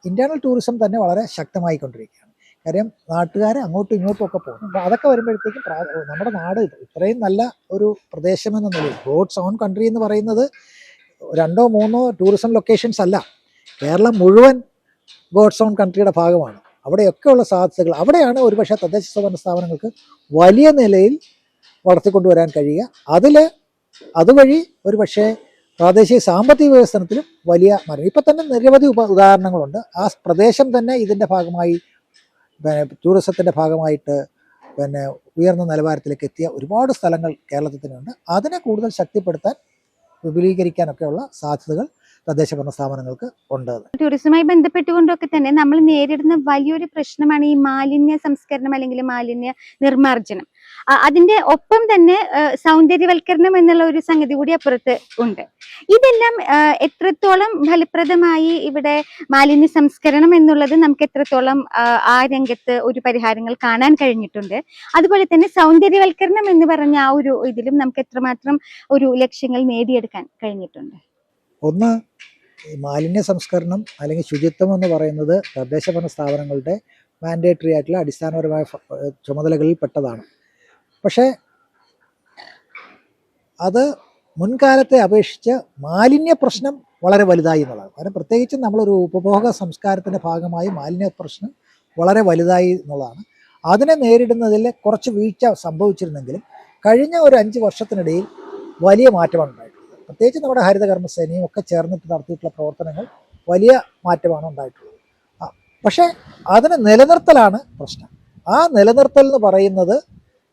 ഇൻറ്റേർണൽ ടൂറിസം തന്നെ വളരെ ശക്തമായിക്കൊണ്ടിരിക്കുകയാണ്. കാര്യം നാട്ടുകാർ അങ്ങോട്ടും ഇങ്ങോട്ടും ഒക്കെ പോകും. അപ്പോൾ അതൊക്കെ വരുമ്പോഴത്തേക്കും നമ്മുടെ നാട് ഇത്രയും നല്ല ഒരു പ്രദേശമെന്ന നിലയിൽ ഗോഡ്സ് ഓൺ കൺട്രി എന്ന് പറയുന്നത് 2 or 3 ടൂറിസം ലൊക്കേഷൻസ് അല്ല, കേരളം മുഴുവൻ ഗോഡ്സ് ഓൺ കൺട്രിയുടെ ഭാഗമാണ്. അവിടെയൊക്കെയുള്ള സാധ്യതകൾ, അവിടെയാണ് ഒരുപക്ഷെ തദ്ദേശ സ്വയംഭരണ സ്ഥാപനങ്ങൾക്ക് വലിയ നിലയിൽ വളർത്തിക്കൊണ്ടുവരാൻ കഴിയുക. അതുവഴി ഒരുപക്ഷെ പ്രാദേശിക സാമ്പത്തിക വികസനത്തിലും വലിയ മാറ്റം. ഇപ്പം തന്നെ നിരവധി ഉദാഹരണങ്ങളുണ്ട്. ആ പ്രദേശം തന്നെ ഇതിൻ്റെ ഭാഗമായി ടൂറിസത്തിൻ്റെ ഭാഗമായിട്ട് ഉയർന്ന നിലവാരത്തിലേക്ക് എത്തിയ ഒരുപാട് സ്ഥലങ്ങൾ കേരളത്തിൽ തന്നെയുണ്ട്. അതിനെ കൂടുതൽ ശക്തിപ്പെടുത്താൻ, വിപുലീകരിക്കാനൊക്കെയുള്ള സാധ്യതകൾ തദ്ദേശ ഭരണ സ്ഥാപനങ്ങൾക്ക് ഉണ്ട്. ടൂറിസവുമായി ബന്ധപ്പെട്ടുകൊണ്ടൊക്കെ തന്നെ നമ്മൾ നേരിടുന്ന വലിയൊരു പ്രശ്നമാണ് ഈ മാലിന്യ സംസ്കരണം അല്ലെങ്കിൽ മാലിന്യ നിർമ്മാർജ്ജനം. അതിന്റെ ഒപ്പം തന്നെ സൗന്ദര്യവൽക്കരണം എന്നുള്ള ഒരു സംഗതി കൂടി അപ്പുറത്ത് ഉണ്ട്. ഇതെല്ലാം എത്രത്തോളം ഫലപ്രദമായി ഇവിടെ മാലിന്യ സംസ്കരണം എന്നുള്ളത് നമുക്ക് എത്രത്തോളം ആ രംഗത്ത് ഒരു പരിഹാരങ്ങൾ കാണാൻ കഴിഞ്ഞിട്ടുണ്ട്, അതുപോലെ തന്നെ സൗന്ദര്യവൽക്കരണം എന്ന് പറഞ്ഞ ആ ഒരു ഇതിലും നമുക്ക് എത്രമാത്രം ഒരു ലക്ഷ്യങ്ങൾ നേടിയെടുക്കാൻ കഴിഞ്ഞിട്ടുണ്ട്? ഒന്ന്, മാലിന്യ സംസ്കരണം അല്ലെങ്കിൽ ശുചിത്വം എന്ന് പറയുന്നത് തദ്ദേശ ഭരണ സ്ഥാപനങ്ങളുടെ മാൻഡേറ്ററി ആയിട്ടുള്ള അടിസ്ഥാനപരമായ ചുമതലകളിൽ പെട്ടതാണ്. പക്ഷേ അത് മുൻകാലത്തെ അപേക്ഷിച്ച് മാലിന്യ പ്രശ്നം വളരെ വലുതായി എന്നുള്ളതാണ്. കാരണം പ്രത്യേകിച്ചും നമ്മളൊരു ഉപഭോഗ സംസ്കാരത്തിൻ്റെ ഭാഗമായി മാലിന്യ പ്രശ്നം വളരെ വലുതായി എന്നുള്ളതാണ്. അതിനെ നേരിടുന്നതിൽ കുറച്ച് വീഴ്ച സംഭവിച്ചിരുന്നെങ്കിലും കഴിഞ്ഞ ഒരു 5 വർഷത്തിനിടയിൽ വലിയ മാറ്റമാണ് ഉണ്ടായിട്ടുള്ളത്. പ്രത്യേകിച്ച് നമ്മുടെ ഹരിതകർമ്മസേനയും ഒക്കെ ചേർന്നിട്ട് നടത്തിയിട്ടുള്ള പ്രവർത്തനങ്ങൾ വലിയ മാറ്റമാണ് ഉണ്ടായിട്ടുള്ളത്. പക്ഷേ അതിനെ നിലനിർത്തലാണ് പ്രശ്നം. ആ നിലനിർത്തൽ എന്ന് പറയുന്നത്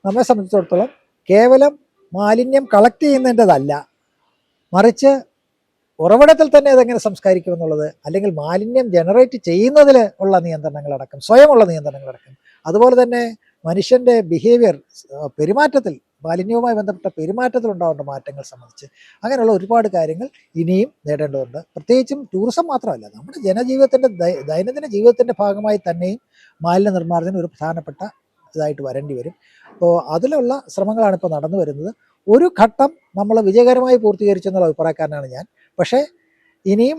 നമ്മെ സംബന്ധിച്ചിടത്തോളം കേവലം മാലിന്യം കളക്ട് ചെയ്യുന്നതിൻ്റെതല്ല, മറിച്ച് ഉറവിടത്തിൽ തന്നെ അതെങ്ങനെ സംസ്കരിക്കുമെന്നുള്ളത്, അല്ലെങ്കിൽ മാലിന്യം ജനറേറ്റ് ചെയ്യുന്നതിൽ ഉള്ള നിയന്ത്രണങ്ങളടക്കം, സ്വയമുള്ള നിയന്ത്രണങ്ങളടക്കം, അതുപോലെ തന്നെ മനുഷ്യൻ്റെ ബിഹേവിയർ, പെരുമാറ്റത്തിൽ, മാലിന്യവുമായി ബന്ധപ്പെട്ട പെരുമാറ്റത്തിൽ ഉണ്ടാവേണ്ട മാറ്റങ്ങൾ സംബന്ധിച്ച് അങ്ങനെയുള്ള ഒരുപാട് കാര്യങ്ങൾ ഇനിയും നേടേണ്ടതുണ്ട്. പ്രത്യേകിച്ചും ടൂറിസം മാത്രമല്ല, നമ്മുടെ ജനജീവിതത്തിൻ്റെ ദൈനംദിന ജീവിതത്തിൻ്റെ ഭാഗമായി തന്നെയും മാലിന്യ നിർമ്മാർജ്ജനം ഒരു പ്രധാനപ്പെട്ട ഇതായിട്ട് വരേണ്ടി വരും. അപ്പോൾ അതിലുള്ള ശ്രമങ്ങളാണ് ഇപ്പോൾ നടന്നു വരുന്നത്. ഒരു ഘട്ടം നമ്മൾ വിജയകരമായി പൂർത്തീകരിച്ചെന്നുള്ള അഭിപ്രായക്കാരനാണ് ഞാൻ. പക്ഷേ ഇനിയും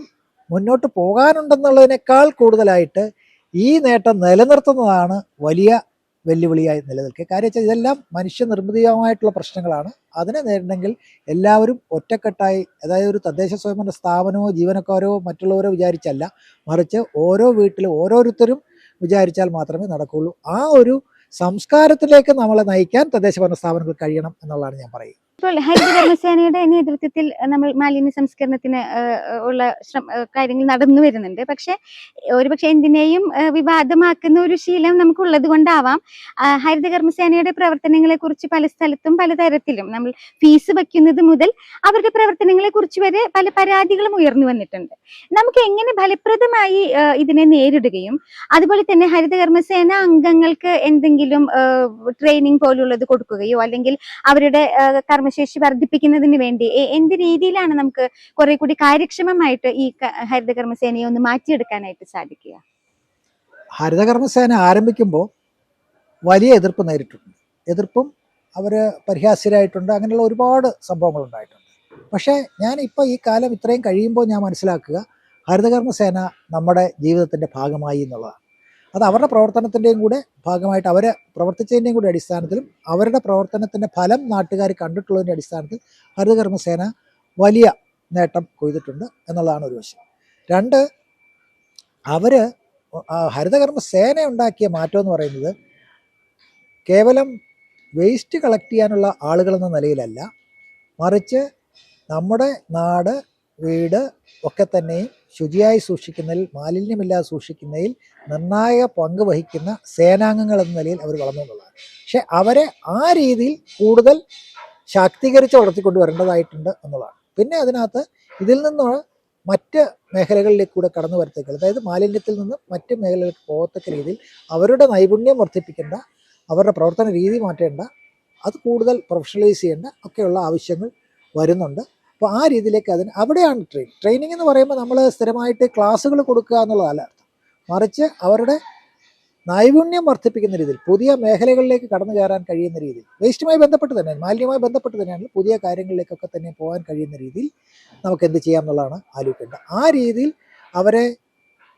മുന്നോട്ട് പോകാനുണ്ടെന്നുള്ളതിനേക്കാൾ കൂടുതലായിട്ട് ഈ നേട്ടം നിലനിർത്തുന്നതാണ് വലിയ വെല്ലുവിളിയായി നിലനിൽക്കുക. കാര്യം വെച്ചാൽ ഇതെല്ലാം മനുഷ്യനിർമ്മിതമായിട്ടുള്ള പ്രശ്നങ്ങളാണ്. അതിനെ നേരിടണമെങ്കിൽ എല്ലാവരും ഒറ്റക്കെട്ടായി, അതായത് ഒരു തദ്ദേശ സ്വയംഭരണ സ്ഥാപനമോ ജീവനക്കാരോ മറ്റുള്ളവരോ വിചാരിച്ചല്ല, മറിച്ച് ഓരോ വീട്ടിലും ഓരോരുത്തരും വിചാരിച്ചാൽ മാത്രമേ നടക്കുകയുള്ളൂ. ആ ഒരു സംസ്കാരത്തിലേക്ക് നമ്മളെ നയിക്കാൻ തദ്ദേശ ഭരണ സ്ഥാപനങ്ങൾക്ക് കഴിയണം എന്നുള്ളതാണ് ഞാൻ പറയുന്നത്. ഇപ്പോൾ ഹരിതകർമ്മസേനയുടെ നേതൃത്വത്തിൽ നമ്മൾ മാലിന്യ സംസ്കരണത്തിന് ഉള്ള കാര്യങ്ങൾ നടന്നു വരുന്നുണ്ട്. പക്ഷെ ഒരുപക്ഷെ എന്തിനേയും വിവാദമാക്കുന്ന ഒരു ശീലം നമുക്കുള്ളത് കൊണ്ടാവാം ഹരിതകർമ്മസേനയുടെ പ്രവർത്തനങ്ങളെ കുറിച്ച് പല സ്ഥലത്തും പലതരത്തിലും നമ്മൾ ഫീസ് വയ്ക്കുന്നത് മുതൽ അവരുടെ പ്രവർത്തനങ്ങളെ കുറിച്ച് വരെ പല പരാതികളും ഉയർന്നു വന്നിട്ടുണ്ട്. നമുക്ക് എങ്ങനെ ഫലപ്രദമായി ഇതിനെ നേരിടുകയും അതുപോലെ തന്നെ ഹരിതകർമ്മസേന അംഗങ്ങൾക്ക് എന്തെങ്കിലും ട്രെയിനിങ് പോലുള്ളത് കൊടുക്കുകയോ അല്ലെങ്കിൽ അവരുടെ കർമ്മശേഷി വർദ്ധിപ്പിക്കുന്നതിന് വേണ്ടി എന്ത് രീതിയിലാണ് നമുക്ക് കുറെ കൂടി കാര്യക്ഷമമായിട്ട് ഈ ഹരിതകർമ്മസേനയെ ഒന്ന് മാറ്റിയെടുക്കാനായിട്ട് സാധിക്കുക? ഹരിതകർമ്മസേന ആരംഭിക്കുമ്പോൾ വലിയ എതിർപ്പ് നേരിട്ടുണ്ട്. എതിർപ്പും അവർ പരിഹാസ്യരായിട്ടുണ്ട്. അങ്ങനെയുള്ള ഒരുപാട് സംഭവങ്ങൾ ഉണ്ടായിട്ടുണ്ട്. പക്ഷേ ഞാനിപ്പോൾ ഈ കാലം ഇത്രയും കഴിയുമ്പോൾ ഞാൻ മനസ്സിലാക്കുക, ഹരിതകർമ്മസേന നമ്മുടെ ജീവിതത്തിൻ്റെ ഭാഗമായി എന്നുള്ളതാണ്. അത് അവരുടെ പ്രവർത്തനത്തിൻ്റെയും കൂടെ ഭാഗമായിട്ട്, അവർ പ്രവർത്തിച്ചതിൻ്റെയും കൂടെ അടിസ്ഥാനത്തിലും അവരുടെ പ്രവർത്തനത്തിൻ്റെ ഫലം നാട്ടുകാർ കണ്ടിട്ടുള്ളതിൻ്റെ അടിസ്ഥാനത്തിൽ ഹരിതകർമ്മസേന വലിയ നേട്ടം കൊയ്തിട്ടുണ്ട് എന്നുള്ളതാണ് ഒരു വശം. 2, അവർ ഹരിതകർമ്മസേന ഉണ്ടാക്കിയ മാറ്റം എന്ന് പറയുന്നത് കേവലം വേസ്റ്റ് കളക്ട് ചെയ്യാനുള്ള ആളുകളെന്ന നിലയിലല്ല, മറിച്ച് നമ്മുടെ നാട് വീട് ഒക്കെ തന്നെയും ശുചിയായി സൂക്ഷിക്കുന്നതിൽ, മാലിന്യമില്ലാതെ സൂക്ഷിക്കുന്നതിൽ നിർണായക പങ്ക് വഹിക്കുന്ന സേനാംഗങ്ങൾ എന്ന നിലയിൽ അവർ വളർന്നു എന്നുള്ളതാണ്. പക്ഷെ അവരെ ആ രീതിയിൽ കൂടുതൽ ശാക്തീകരിച്ച് വളർത്തിക്കൊണ്ട് വരേണ്ടതായിട്ടുണ്ട് എന്നുള്ളതാണ്. പിന്നെ അതിനകത്ത് ഇതിൽ നിന്ന് മറ്റ് മേഖലകളിലേക്ക് കൂടെ കടന്നു വരത്തക്ക, അതായത് മാലിന്യത്തിൽ നിന്ന് മറ്റ് മേഖലകളിലേക്ക് പോകത്തക്ക രീതിയിൽ അവരുടെ നൈപുണ്യം വർദ്ധിപ്പിക്കേണ്ട, അവരുടെ പ്രവർത്തന രീതി മാറ്റേണ്ട, അത് കൂടുതൽ പ്രൊഫഷണലൈസ് ചെയ്യേണ്ട ഒക്കെയുള്ള ആവശ്യങ്ങൾ വരുന്നുണ്ട്. അപ്പോൾ ആ രീതിയിലേക്ക് അവിടെയാണ് ട്രെയിനിങ് എന്ന് പറയുമ്പോൾ നമ്മൾ സ്ഥിരമായിട്ട് ക്ലാസ്സുകൾ കൊടുക്കുക എന്നുള്ളതല്ല അർത്ഥം. മറിച്ച് അവരുടെ നൈപുണ്യം വർദ്ധിപ്പിക്കുന്ന രീതിയിൽ പുതിയ മേഖലകളിലേക്ക് കടന്നു കയറാൻ കഴിയുന്ന രീതിയിൽ, വേസ്റ്റുമായി ബന്ധപ്പെട്ട് തന്നെ, മാലിന്യവുമായി ബന്ധപ്പെട്ട് തന്നെയാണ് പുതിയ കാര്യങ്ങളിലേക്കൊക്കെ തന്നെ പോകാൻ കഴിയുന്ന രീതിയിൽ നമുക്ക് എന്ത് ചെയ്യാം എന്നുള്ളതാണ് ആലോചിക്കേണ്ടത്. ആ രീതിയിൽ അവരെ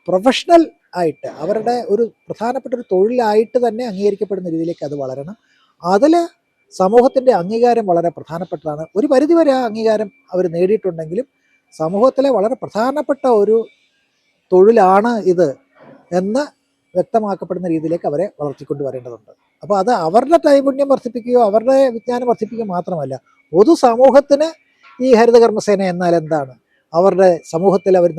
പ്രൊഫഷണൽ ആയിട്ട്, അവരുടെ ഒരു പ്രധാനപ്പെട്ട ഒരു തൊഴിലായിട്ട് തന്നെ അംഗീകരിക്കപ്പെടുന്ന രീതിയിലേക്ക് അത് വളരണം. അതിൽ സമൂഹത്തിൻ്റെ അംഗീകാരം വളരെ പ്രധാനപ്പെട്ടതാണ്. ഒരു പരിധിവരെ ആ അംഗീകാരം അവർ നേടിയിട്ടുണ്ടെങ്കിലും സമൂഹത്തിലെ വളരെ പ്രധാനപ്പെട്ട ഒരു തൊഴിലാണ് ഇത് എന്ന് വ്യക്തമാക്കപ്പെടുന്ന രീതിയിലേക്ക് അവരെ വളർത്തിക്കൊണ്ട് വരേണ്ടതുണ്ട്. അപ്പോൾ അത് അവരുടെ നൈപുണ്യം വർദ്ധിപ്പിക്കുകയോ അവരുടെ വിജ്ഞാനം വർദ്ധിപ്പിക്കുകയോ മാത്രമല്ല, പൊതു സമൂഹത്തിന് ഈ ഹരിതകർമ്മസേന എന്നാൽ എന്താണ്, അവരുടെ സമൂഹത്തിൽ അവർ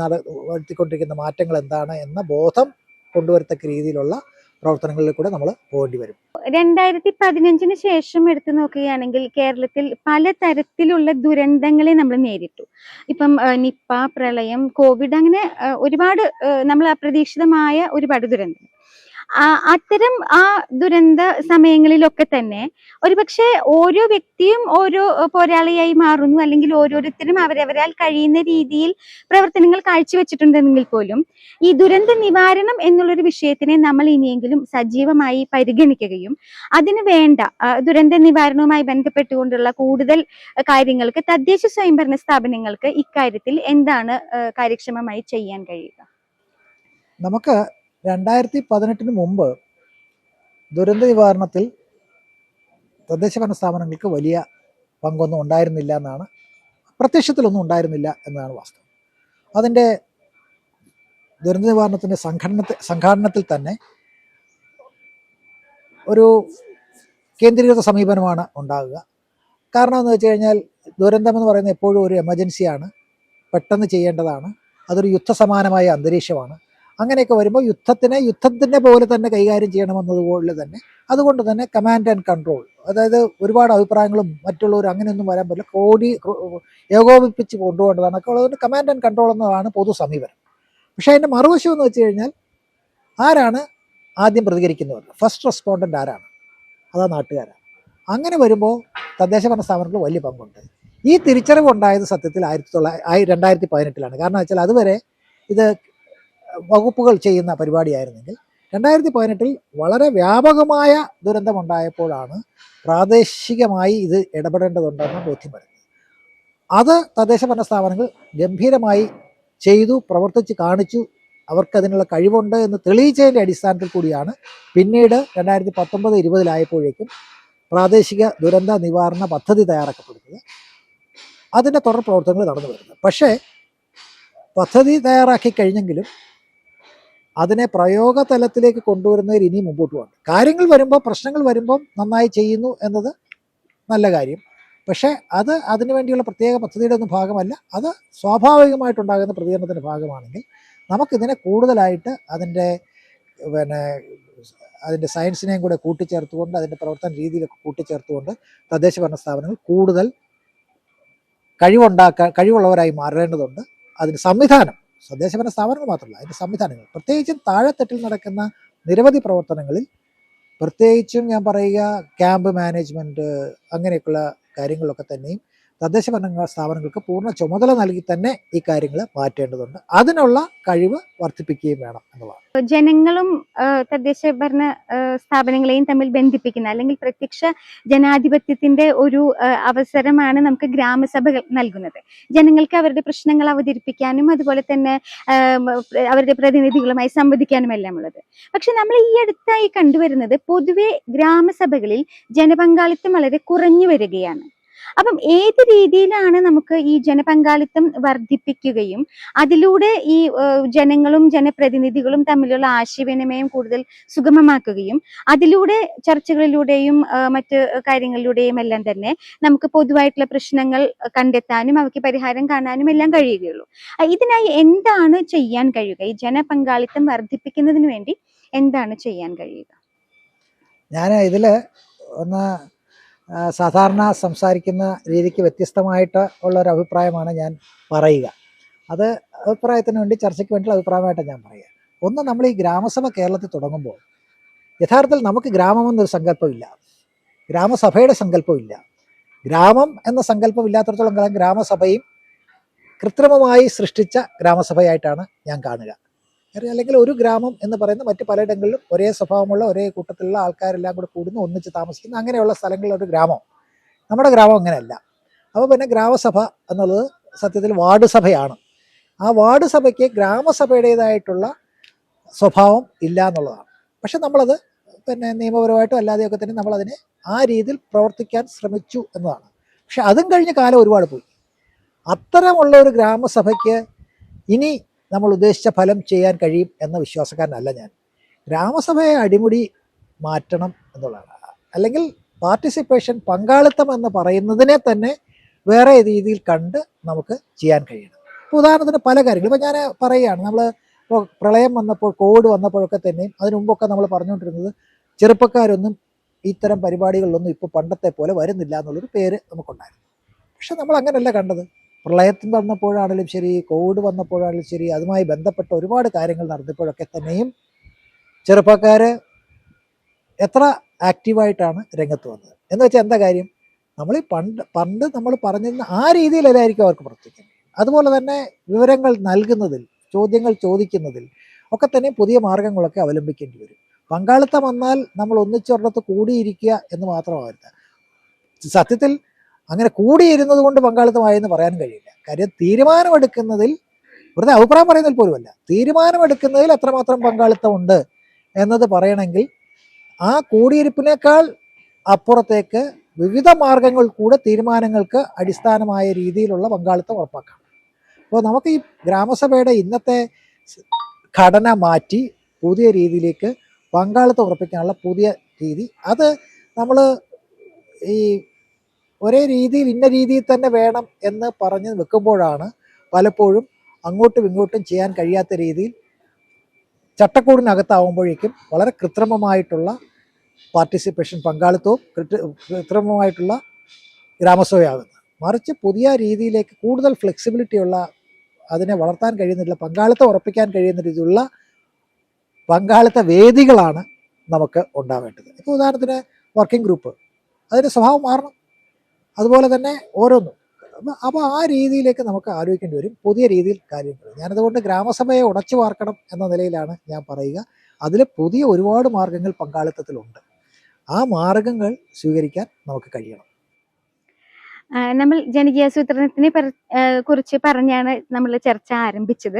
വരുത്തിക്കൊണ്ടിരിക്കുന്ന മാറ്റങ്ങൾ എന്താണ് എന്ന ബോധം കൊണ്ടുവരത്തക്ക രീതിയിലുള്ള പ്രവർത്തനങ്ങളിൽ കൂടെ നമ്മൾ പോകേണ്ടി വരും. 2015 ശേഷം എടുത്തു നോക്കുകയാണെങ്കിൽ കേരളത്തിൽ പലതരത്തിലുള്ള ദുരന്തങ്ങളെ നമ്മൾ നേരിട്ടു. ഇപ്പം നിപ്പ, പ്രളയം, കോവിഡ്, അങ്ങനെ ഒരുപാട് നമ്മൾ അപ്രതീക്ഷിതമായ ഒരുപാട് ദുരന്തങ്ങൾ. അത്തരം ആ ദുരന്ത സമയങ്ങളിലൊക്കെ തന്നെ ഒരുപക്ഷെ ഓരോ വ്യക്തിയും ഓരോ പോരാളിയായി മാറുന്നു, അല്ലെങ്കിൽ ഓരോരുത്തരും അവരവരാൽ കഴിയുന്ന രീതിയിൽ പ്രവർത്തനങ്ങൾ കാഴ്ചവെച്ചിട്ടുണ്ടെങ്കിൽ പോലും ഈ ദുരന്ത നിവാരണം എന്നുള്ളൊരു വിഷയത്തിനെ നമ്മൾ ഇനിയെങ്കിലും സജീവമായി പരിഗണിക്കുകയും അതിന് വേണ്ട ദുരന്ത നിവാരണവുമായി ബന്ധപ്പെട്ടുകൊണ്ടുള്ള കൂടുതൽ കാര്യങ്ങൾക്ക് തദ്ദേശ സ്വയംഭരണ സ്ഥാപനങ്ങൾക്ക് ഇക്കാര്യത്തിൽ എന്താണ് കാര്യക്ഷമമായി ചെയ്യാൻ കഴിയുക? നമുക്ക് 2018 മുമ്പ് ദുരന്ത നിവാരണത്തിൽ തദ്ദേശഭരണ സ്ഥാപനങ്ങൾക്ക് വലിയ പങ്കൊന്നും ഉണ്ടായിരുന്നില്ല എന്നാണ്, പ്രത്യക്ഷത്തിലൊന്നും ഉണ്ടായിരുന്നില്ല എന്നതാണ് വാസ്തവം. അതിൻ്റെ ദുരന്ത നിവാരണത്തിൻ്റെ സംഘാടനത്തിൽ തന്നെ ഒരു കേന്ദ്രീകൃത സമീപനമാണ് ഉണ്ടാകുക. കാരണം എന്ന് വെച്ച് കഴിഞ്ഞാൽ ദുരന്തം എന്ന് പറയുന്നത് എപ്പോഴും ഒരു എമർജൻസിയാണ്, പെട്ടെന്ന് ചെയ്യേണ്ടതാണ്, അതൊരു യുദ്ധസമാനമായ അന്തരീക്ഷമാണ്. അങ്ങനെയൊക്കെ വരുമ്പോൾ യുദ്ധത്തിൻ്റെ പോലെ തന്നെ കൈകാര്യം ചെയ്യണമെന്നതുപോലെ തന്നെ, അതുകൊണ്ട് തന്നെ കമാൻഡ് ആൻഡ് കൺട്രോൾ, അതായത് ഒരുപാട് അഭിപ്രായങ്ങളും മറ്റുള്ളവർ അങ്ങനെയൊന്നും വരാൻ പറ്റില്ല, ഏകോപിപ്പിച്ച് കൊണ്ടുപോകേണ്ടതാണ് ഒക്കെ ഉള്ളതുകൊണ്ട് കമാൻഡ് ആൻഡ് കൺട്രോൾ എന്നതാണ് പൊതു സമീപനം. പക്ഷേ അതിൻ്റെ മറുവശം എന്ന് വെച്ച് കഴിഞ്ഞാൽ ആരാണ് ആദ്യം പ്രതികരിക്കുന്നവർ, ഫസ്റ്റ് റെസ്പോണ്ടൻ്റ് ആരാണ്? അതാ നാട്ടുകാരാണ്. അങ്ങനെ വരുമ്പോൾ തദ്ദേശഭരണ സ്ഥാപനങ്ങൾക്ക് വലിയ പങ്കുണ്ട്. ഈ തിരിച്ചറിവ് ഉണ്ടായത് സത്യത്തിൽ 2018 കാരണം വെച്ചാൽ അതുവരെ ഇത് വകുപ്പുകൾ ചെയ്യുന്ന പരിപാടിയായിരുന്നെങ്കിൽ 2018 വളരെ വ്യാപകമായ ദുരന്തമുണ്ടായപ്പോഴാണ് പ്രാദേശികമായി ഇത് ഇടപെടേണ്ടതുണ്ടെന്ന് ബോധ്യം വരുന്നത്. അത് തദ്ദേശഭരണ സ്ഥാപനങ്ങൾ ഗംഭീരമായി ചെയ്തു, പ്രവർത്തിച്ച് കാണിച്ചു, അവർക്കതിനുള്ള കഴിവുണ്ട് എന്ന് തെളിയിച്ചതിൻ്റെ അടിസ്ഥാനത്തിൽ കൂടിയാണ് പിന്നീട് 2019-20 പ്രാദേശിക ദുരന്ത നിവാരണ പദ്ധതി തയ്യാറാക്കപ്പെടുന്നത്, അതിൻ്റെ തുടർ പ്രവർത്തനങ്ങൾ നടന്നു വരുന്നത്. പക്ഷേ പദ്ധതി തയ്യാറാക്കി കഴിഞ്ഞെങ്കിലും അതിനെ പ്രയോഗതലത്തിലേക്ക് കൊണ്ടുവരുന്നതിൽ ഇനി മുമ്പോട്ട് പോകണം. കാര്യങ്ങൾ വരുമ്പോൾ, പ്രശ്നങ്ങൾ വരുമ്പോൾ നന്നായി ചെയ്യുന്നു എന്നത് നല്ല കാര്യം. പക്ഷേ അത് അതിനു വേണ്ടിയുള്ള പ്രത്യേക പദ്ധതിയുടെ ഒന്നും ഭാഗമല്ല, അത് സ്വാഭാവികമായിട്ടുണ്ടാകുന്ന പ്രതികരണത്തിൻ്റെ ഭാഗമാണെങ്കിൽ നമുക്കിതിനെ കൂടുതലായിട്ട് അതിൻ്റെ സയൻസിനെയും കൂടെ കൂട്ടിച്ചേർത്തുകൊണ്ട്, അതിൻ്റെ പ്രവർത്തന രീതിയിലൊക്കെ കൂട്ടിച്ചേർത്തുകൊണ്ട് തദ്ദേശഭരണ സ്ഥാപനങ്ങൾ കൂടുതൽ കഴിവുള്ളവരായി മാറേണ്ടതുണ്ട്. അതിന് സംവിധാനം, തദ്ദേശഭരണ സ്ഥാപനങ്ങൾ മാത്രമല്ല, അതിൻ്റെ സംവിധാനങ്ങൾ, പ്രത്യേകിച്ചും താഴെത്തട്ടിൽ നടക്കുന്ന നിരവധി പ്രവർത്തനങ്ങളിൽ, പ്രത്യേകിച്ചും ഞാൻ പറയുക ക്യാമ്പ് മാനേജ്മെൻറ്റ് അങ്ങനെയൊക്കെയുള്ള കാര്യങ്ങളൊക്കെ തന്നെയും തദ്ദേശഭരണ സ്ഥാപനങ്ങൾക്ക് പൂർണ്ണ ചുമതല നൽകി തന്നെ ഈ കാര്യങ്ങൾ മാറ്റേണ്ടതുണ്ട്. അതിനുള്ള കഴിവ് വർദ്ധിപ്പിക്കുകയും വേണം എന്നുള്ളതാണ്. ജനങ്ങളും തദ്ദേശ ഭരണ സ്ഥാപനങ്ങളെയും തമ്മിൽ ബന്ധിപ്പിക്കുന്ന, അല്ലെങ്കിൽ പ്രത്യക്ഷ ജനാധിപത്യത്തിന്റെ ഒരു അവസരമാണ് നമുക്ക് ഗ്രാമസഭകൾ നൽകുന്നത്. ജനങ്ങൾക്ക് അവരുടെ പ്രശ്നങ്ങൾ അവതരിപ്പിക്കാനും അതുപോലെ തന്നെ അവരുടെ പ്രതിനിധികളുമായി സംവദിക്കാനും എല്ലാം ഉള്ളത്. പക്ഷെ നമ്മൾ ഈ അടുത്തായി കണ്ടുവരുന്നത് പൊതുവെ ഗ്രാമസഭകളിൽ ജനപങ്കാളിത്തം വളരെ കുറഞ്ഞു വരികയാണ്. അപ്പം ഏത് രീതിയിലാണ് നമുക്ക് ഈ ജനപങ്കാളിത്തം വർദ്ധിപ്പിക്കുകയും അതിലൂടെ ഈ ജനങ്ങളും ജനപ്രതിനിധികളും തമ്മിലുള്ള ആശയവിനിമയം കൂടുതൽ സുഗമമാക്കുകയും അതിലൂടെ ചർച്ചകളിലൂടെയും മറ്റ് കാര്യങ്ങളിലൂടെയും എല്ലാം തന്നെ നമുക്ക് പൊതുവായിട്ടുള്ള പ്രശ്നങ്ങൾ കണ്ടെത്താനും അവയ്ക്ക് പരിഹാരം കാണാനും എല്ലാം കഴിയുകയുള്ളൂ. ഇതിനായി എന്താണ് ചെയ്യാൻ കഴിയുക? ഈ ജനപങ്കാളിത്തം വർദ്ധിപ്പിക്കുന്നതിന് വേണ്ടി എന്താണ് ചെയ്യാൻ കഴിയുക? ഞാൻ ഇതിൽ ഒന്ന് സാധാരണ സംസാരിക്കുന്ന രീതിക്ക് വ്യത്യസ്തമായിട്ട് ഉള്ള ഒരു അഭിപ്രായമാണ് ഞാൻ പറയുക. അത് അഭിപ്രായത്തിന് വേണ്ടി, ചർച്ചയ്ക്ക് വേണ്ടിയുള്ള അഭിപ്രായമായിട്ട് ഞാൻ പറയുക. ഒന്ന്, നമ്മൾ ഈ ഗ്രാമസഭ കേരളത്തിൽ തുടങ്ങുമ്പോൾ യഥാർത്ഥത്തിൽ നമുക്ക് ഗ്രാമമെന്നൊരു സങ്കല്പമില്ല, ഗ്രാമസഭയുടെ സങ്കല്പമില്ല. ഗ്രാമം എന്ന സങ്കല്പം ഇല്ലാത്തടത്തോളം കാലം ഗ്രാമസഭയും കൃത്രിമമായി സൃഷ്ടിച്ച ഗ്രാമസഭയായിട്ടാണ് ഞാൻ കാണുക. അല്ലെങ്കിൽ ഒരു ഗ്രാമം എന്ന് പറയുന്ന മറ്റ് പലയിടങ്ങളിലും ഒരേ സ്വഭാവമുള്ള ഒരേ കൂട്ടത്തിലുള്ള ആൾക്കാരെല്ലാം കൂടെ കൂടുന്ന, ഒന്നിച്ച് താമസിക്കുന്ന അങ്ങനെയുള്ള സ്ഥലങ്ങളിലെ ഒരു ഗ്രാമം. നമ്മുടെ ഗ്രാമം അങ്ങനെയല്ല. അപ്പോൾ പിന്നെ ഗ്രാമസഭ എന്നുള്ളത് സത്യത്തിൽ വാർഡ് സഭയാണ്. ആ വാർഡ് സഭയ്ക്ക് ഗ്രാമസഭയുടേതായിട്ടുള്ള സ്വഭാവം ഇല്ല എന്നുള്ളതാണ്. പക്ഷെ നമ്മളത് പിന്നെ നിയമപരമായിട്ടും അല്ലാതെയൊക്കെ തന്നെ നമ്മളതിനെ ആ രീതിയിൽ പ്രവർത്തിക്കാൻ ശ്രമിച്ചു എന്നതാണ്. പക്ഷെ അതും കഴിഞ്ഞ കാലം ഒരുപാട് പോയി. അത്തരമുള്ള ഒരു ഗ്രാമസഭയ്ക്ക് ഇനി നമ്മൾ ഉദ്ദേശിച്ച ഫലം ചെയ്യാൻ കഴിയും എന്ന വിശ്വാസക്കാരനല്ല ഞാൻ. ഗ്രാമസഭയെ അടിമുടി മാറ്റണം എന്നുള്ളതാണ്. അല്ലെങ്കിൽ പാർട്ടിസിപ്പേഷൻ, പങ്കാളിത്തം എന്ന് പറയുന്നതിനെ തന്നെ വേറെ രീതിയിൽ കണ്ട് നമുക്ക് ചെയ്യാൻ കഴിയണം. ഇപ്പോൾ ഉദാഹരണത്തിന് പല കാര്യങ്ങളും ഇപ്പോൾ ഞാൻ പറയുകയാണ്, നമ്മൾ ഇപ്പോൾ പ്രളയം വന്നപ്പോൾ, കോവിഡ് വന്നപ്പോഴൊക്കെ തന്നെയും അതിനു മുമ്പൊക്കെ നമ്മൾ പറഞ്ഞുകൊണ്ടിരുന്നത് ചെറുപ്പക്കാരൊന്നും ഇത്തരം പരിപാടികളിലൊന്നും ഇപ്പോൾ പണ്ടത്തെ പോലെ വരുന്നില്ല എന്നുള്ളൊരു പേര് നമുക്കുണ്ടായിരുന്നു. പക്ഷെ നമ്മൾ അങ്ങനെയല്ല കണ്ടത്. പ്രളയത്തിന് വന്നപ്പോഴാണെങ്കിലും ശരി, കോവിഡ് വന്നപ്പോഴാണെങ്കിലും ശരി, അതുമായി ബന്ധപ്പെട്ട ഒരുപാട് കാര്യങ്ങൾ നടന്നപ്പോഴൊക്കെ തന്നെയും ചെറുപ്പക്കാർ എത്ര ആക്റ്റീവായിട്ടാണ് രംഗത്ത് വന്നത്. എന്ന് വെച്ചാൽ എന്താ കാര്യം? നമ്മൾ ഈ പണ്ട് നമ്മൾ പറഞ്ഞിരുന്ന ആ രീതിയിലല്ലായിരിക്കും അവർക്ക് പ്രവർത്തിക്കുന്നത്. അതുപോലെ തന്നെ വിവരങ്ങൾ നൽകുന്നതിൽ, ചോദ്യങ്ങൾ ചോദിക്കുന്നതിൽ ഒക്കെ തന്നെ പുതിയ മാർഗങ്ങളൊക്കെ അവലംബിക്കേണ്ടി വരും. പങ്കാളിത്തം വന്നാൽ നമ്മൾ ഒന്നിച്ചൊരിടത്ത് കൂടിയിരിക്കുക എന്ന് മാത്രമാവരുത്. സത്യത്തിൽ അങ്ങനെ കൂടിയിരുന്നത് കൊണ്ട് പങ്കാളിത്തമായെന്ന് പറയാൻ കഴിയില്ല. കാര്യം തീരുമാനമെടുക്കുന്നതിൽ, വെറുതെ അഭിപ്രായം പറയുന്നതിൽ പോലുമല്ല, തീരുമാനമെടുക്കുന്നതിൽ എത്രമാത്രം പങ്കാളിത്തമുണ്ട് എന്നത് പറയണമെങ്കിൽ ആ കൂടിയിരിപ്പിനേക്കാൾ അപ്പുറത്തേക്ക് വിവിധ മാർഗങ്ങൾ കൂടെ തീരുമാനങ്ങൾക്ക് അടിസ്ഥാനമായ രീതിയിലുള്ള പങ്കാളിത്തം ഉറപ്പാക്കാം. അപ്പോൾ നമുക്ക് ഈ ഗ്രാമസഭയുടെ ഇന്നത്തെ ഘടന മാറ്റി പുതിയ രീതിയിലേക്ക് പങ്കാളിത്തം ഉറപ്പിക്കാനുള്ള പുതിയ രീതി, അത് നമ്മൾ ഈ ഒരേ രീതിയിൽ ഇന്ന രീതിയിൽ തന്നെ വേണം എന്ന് പറഞ്ഞ് വെക്കുമ്പോഴാണ് പലപ്പോഴും അങ്ങോട്ടും ഇങ്ങോട്ടും ചെയ്യാൻ കഴിയാത്ത രീതിയിൽ ചട്ടക്കൂടിനകത്താവുമ്പോഴേക്കും വളരെ കൃത്രിമമായിട്ടുള്ള പാർട്ടിസിപ്പേഷൻ, പങ്കാളിത്തവും കൃത്രിമമായിട്ടുള്ള ഗ്രാമസഭയാകുന്നത്. മറിച്ച് പുതിയ രീതിയിലേക്ക് കൂടുതൽ ഫ്ലെക്സിബിലിറ്റിയുള്ള, അതിനെ വളർത്താൻ കഴിയുന്നില്ല, പങ്കാളിത്തം ഉറപ്പിക്കാൻ കഴിയുന്ന രീതിയിലുള്ള പങ്കാളിത്ത വേദികളാണ് നമുക്ക് ഉണ്ടാവേണ്ടത്. ഇപ്പോൾ ഉദാഹരണത്തിന് വർക്കിംഗ് ഗ്രൂപ്പ്, അതിൻ്റെ സ്വഭാവം മാറണം. അതുപോലെ തന്നെ ഓരോന്നും. അപ്പോൾ ആ രീതിയിലേക്ക് നമുക്ക് ആലോചിക്കേണ്ടി വരും, പുതിയ രീതിയിൽ കാര്യങ്ങൾ. ഞാനതുകൊണ്ട് ഗ്രാമസഭയെ ഉടച്ചു വാർക്കണം എന്ന നിലയിലാണ് ഞാൻ പറയുക. അതിൽ പുതിയ ഒരുപാട് മാർഗങ്ങൾ പങ്കാളിത്തത്തിലുണ്ട്. ആ മാർഗങ്ങൾ സ്വീകരിക്കാൻ നമുക്ക് കഴിയണം. നമ്മൾ ജനകീയാസൂത്രണത്തിനെ കുറിച്ച് പറഞ്ഞാണ് നമ്മൾ ചർച്ച ആരംഭിച്ചത്.